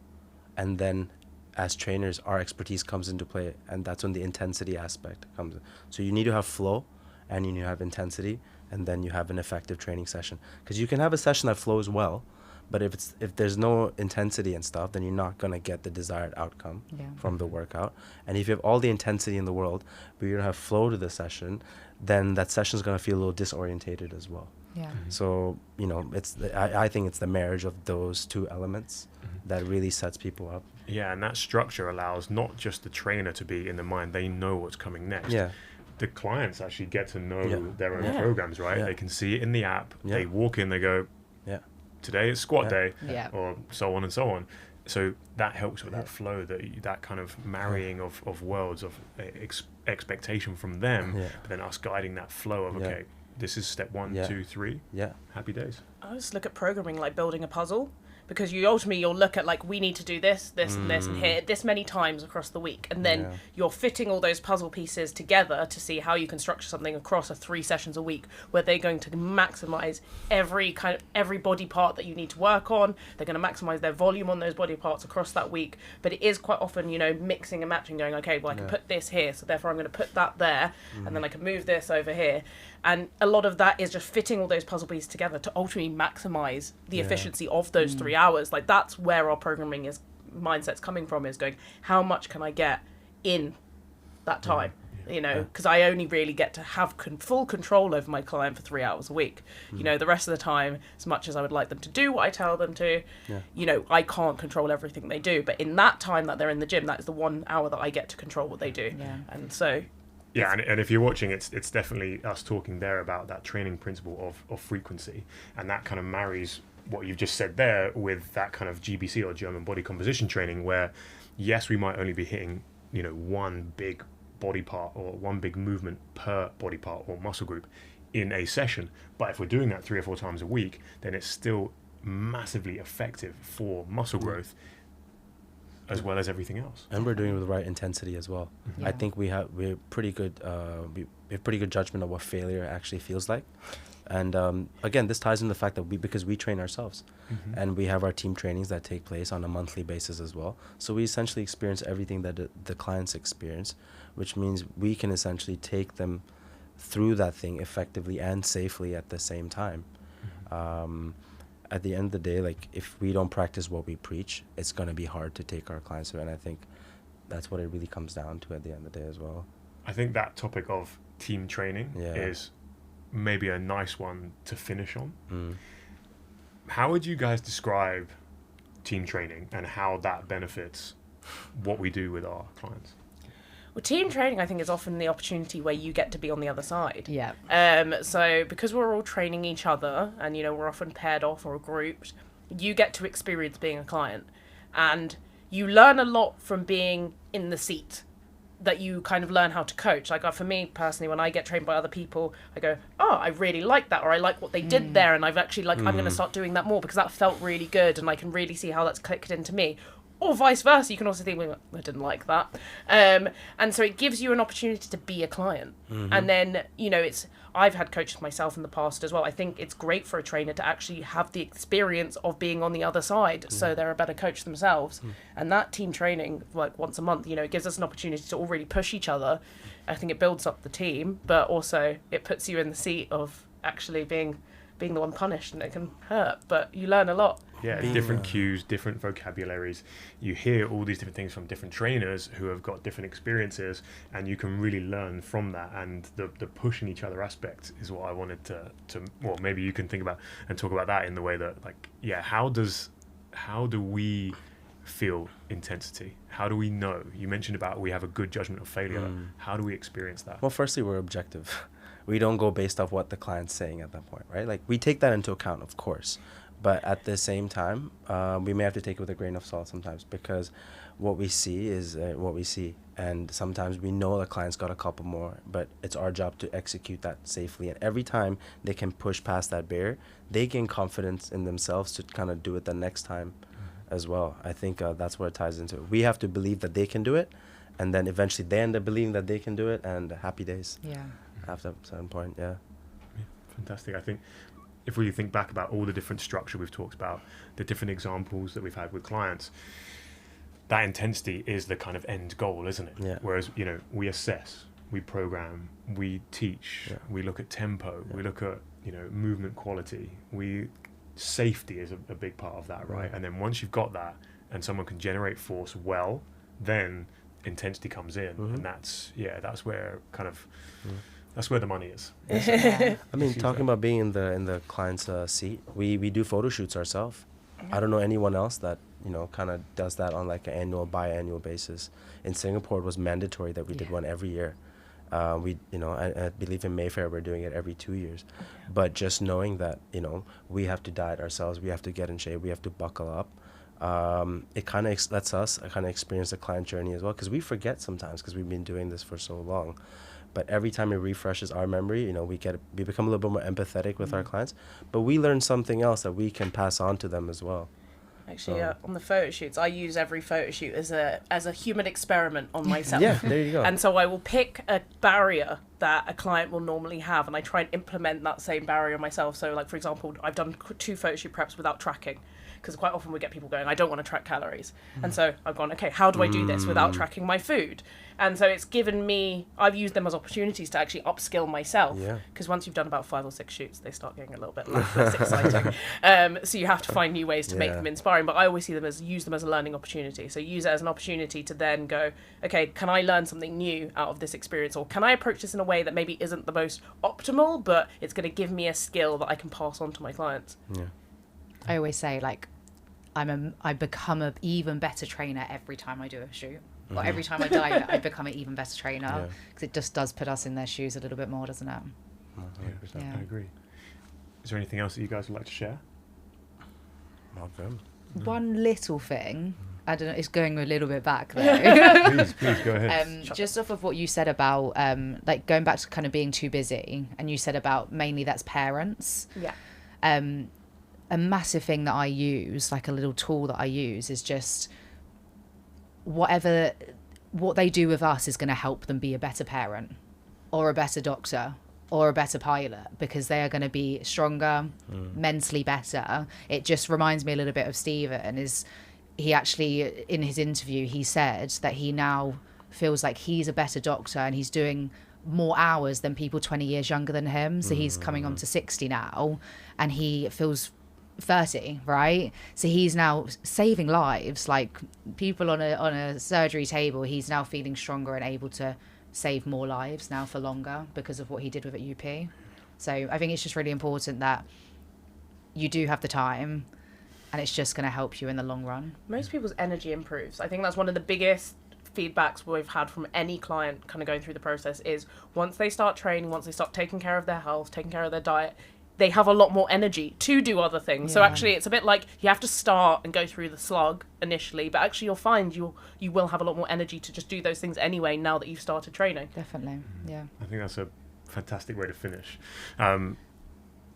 And then as trainers, our expertise comes into play, and that's when the intensity aspect comes in. So you need to have flow, and you have intensity, and then you have an effective training session. Because you can have a session that flows well, but if there's no intensity and stuff, then you're not going to get the desired outcome from the workout. And if you have all the intensity in the world, but you don't have flow to the session, then that session is going to feel a little disorientated as well. Yeah. So, you know, I think it's the marriage of those two elements that really sets people up. Yeah, and that structure allows not just the trainer to be in the mind, they know what's coming next. Yeah. The clients actually get to know Yeah. their own Yeah. programs, right? Yeah. They can see it in the app. Yeah. They walk in, they go, Yeah. today is squat Yeah. day, Yeah. or so on and so on. So that helps with that flow, that kind of marrying of worlds, of expectation from them, Yeah. but then us guiding that flow of, Yeah. okay, this is step 1, Yeah. 2, 3, Yeah. happy days. I just look at programming like building a puzzle, because you'll look at like, we need to do this and this and here this many times across the week, and then Yeah. you're fitting all those puzzle pieces together to see how you can structure something across 3 sessions a week, where they're going to maximize every body part that you need to work on. They're going to maximize their volume on those body parts across that week. But it is quite often, you know, mixing and matching, going, okay, well, I can put this here, so therefore I'm going to put that there, and then I can move this over here. And a lot of that is just fitting all those puzzle pieces together to ultimately maximize the efficiency of those 3 hours. Like, that's where our programming mindset's coming from, is going, how much can I get in that time? You know, because I only really get to have full control over my client for 3 hours a week. You know, the rest of the time, as much as I would like them to do what I tell them to, you know, I can't control everything they do. But in that time that they're in the gym, that is the 1 hour that I get to control what they do. Yeah. And so... Yeah, and if you're watching, it's definitely us talking there about that training principle of frequency, and that kind of marries what you've just said there with that kind of GBC, or German body composition training, where yes, we might only be hitting, you know, one big body part or one big movement per body part or muscle group in a session, but if we're doing that 3 or 4 times a week, then it's still massively effective for muscle growth as well as everything else. And we're doing it with the right intensity as well. Yeah. I think we're pretty good. We have pretty good judgment of what failure actually feels like. And again, this ties into the fact that because we train ourselves, and we have our team trainings that take place on a monthly basis as well. So we essentially experience everything that the clients experience, which means we can essentially take them through that thing effectively and safely at the same time. At the end of the day, like, if we don't practice what we preach, it's going to be hard to take our clients through. And I think that's what it really comes down to at the end of the day as well. I think that topic of team training is maybe a nice one to finish on. How would you guys describe team training and how that benefits what we do with our clients? Well, team training, I think, is often the opportunity where you get to be on the other side. Yeah. So because we're all training each other, and, you know, we're often paired off or grouped, you get to experience being a client. And you learn a lot from being in the seat, that you kind of learn how to coach. Like, for me personally, when I get trained by other people, I go, oh, I really like that, or I like what they did there, and I've actually, like, I'm going to start doing that more because that felt really good, and I can really see how that's clicked into me. Or vice versa, you can also think, well, I didn't like that. And so it gives you an opportunity to be a client. And then, you know, I've had coaches myself in the past as well. I think it's great for a trainer to actually have the experience of being on the other side, so they're a better coach themselves. And that team training, like once a month, you know, it gives us an opportunity to all really push each other. I think it builds up the team, but also it puts you in the seat of actually being the one punished, and it can hurt, but you learn a lot. Yeah, different cues, different vocabularies. You hear all these different things from different trainers who have got different experiences, and you can really learn from that. And the pushing each other aspect is what I wanted to well, maybe you can think about and talk about that in the way that, like, yeah, how do we feel intensity? How do we know? You mentioned about we have a good judgment of failure. How do we experience that? Well, firstly, we're objective. We don't go based off what the client's saying at that point, right? Like, we take that into account, of course. But at the same time, we may have to take it with a grain of salt sometimes, because what we see is what we see. And sometimes we know the client's got a couple more, but it's our job to execute that safely. And every time they can push past that barrier, they gain confidence in themselves to kind of do it the next time as well. I think that's where it ties into it. We have to believe that they can do it, and then eventually they end up believing that they can do it, and happy days. Yeah. After a certain point, yeah. Fantastic. I think if we think back about all the different structure we've talked about, the different examples that we've had with clients, that intensity is the kind of end goal, isn't it? Yeah. Whereas, you know, we assess, we program, we teach, Yeah. we look at tempo, Yeah. we look at, movement quality. Safety is a big part of that, right? Right. And then once you've got that and someone can generate force well, then intensity comes in, Mhm. and that's where kind of Mm. that's where the money is. Yeah. I mean, Let's use talking that. about being in the client's seat, we do photo shoots ourselves. I don't know anyone else that kind of does that on like an annual, biannual basis. In Singapore, it was mandatory that we did Yeah. one every year. I believe in Mayfair we're doing it every 2 years. But just knowing that we have to diet ourselves, we have to get in shape, we have to buckle up. It kind of lets us kind of experience the client journey as well, because we forget sometimes because we've been doing this for so long. But every time it refreshes our memory, we become a little bit more empathetic with our clients. But we learn something else that we can pass on to them as well. Actually, on the photo shoots, I use every photo shoot as a human experiment on myself. Yeah, there you go. And so I will pick a barrier that a client will normally have, and I try and implement that same barrier myself. So, like, for example, I've done 2 photo shoot preps without tracking, because quite often we get people going, I don't want to track calories. And so I've gone, okay, how do I do this without tracking my food? And so it's given me, I've used them as opportunities to actually upskill myself. Yeah. Because once you've done about 5 or 6 shoots, they start getting a little bit less exciting. So you have to find new ways to make Yeah. them inspiring. But I always use them as a learning opportunity. So use it as an opportunity to then go, okay, can I learn something new out of this experience? Or can I approach this in a way that maybe isn't the most optimal, but it's going to give me a skill that I can pass on to my clients? Yeah. I always say, like, I become an even better trainer every time I do a shoot. Or every time I diet, I become an even better trainer, Yeah. because it just does put us in their shoes a little bit more, doesn't it? 100%. Yeah. I agree. Is there anything else that you guys would like to share? Okay. One little thing, I don't know, it's going a little bit back though. Please go ahead. Just off of what you said about like going back to kind of being too busy, and you said about mainly that's parents. Yeah. A massive thing that I use, like a little tool that I use, is just what they do with us is going to help them be a better parent or a better doctor or a better pilot, because they are going to be stronger, mentally better. It just reminds me a little bit of Stephen. He actually, in his interview, he said that he now feels like he's a better doctor and he's doing more hours than people 20 years younger than him. So he's coming on to 60 now, and he feels 30, right? So he's now saving lives, like people on a surgery table. He's now feeling stronger and able to save more lives now for longer because of what he did with at UP. So I think it's just really important that you do have the time, and it's just going to help you in the long run. Most people's energy improves. I think that's one of the biggest feedbacks we've had from any client kind of going through the process is once they start training, once they start taking care of their health, taking care of their diet, they have a lot more energy to do other things. So Yeah. actually it's a bit like you have to start and go through the slog initially, but actually you'll find you will have a lot more energy to just do those things anyway now that you've started training. Definitely, yeah. I think that's a fantastic way to finish.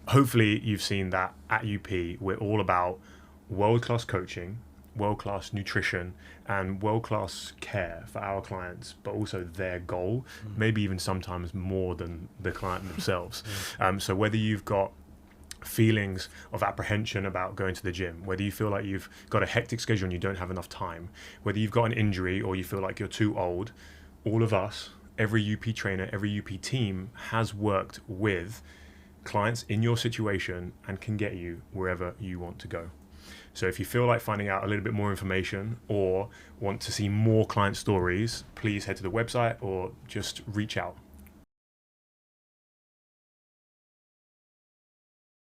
Hopefully you've seen that at UP we're all about world-class coaching, world-class nutrition, and world-class care for our clients, but also their goal, maybe even sometimes more than the client themselves. So whether you've got feelings of apprehension about going to the gym, whether you feel like you've got a hectic schedule and you don't have enough time, whether you've got an injury or you feel like you're too old, all of us, every UP trainer, every UP team has worked with clients in your situation and can get you wherever you want to go. So if you feel like finding out a little bit more information or want to see more client stories, please head to the website or just reach out.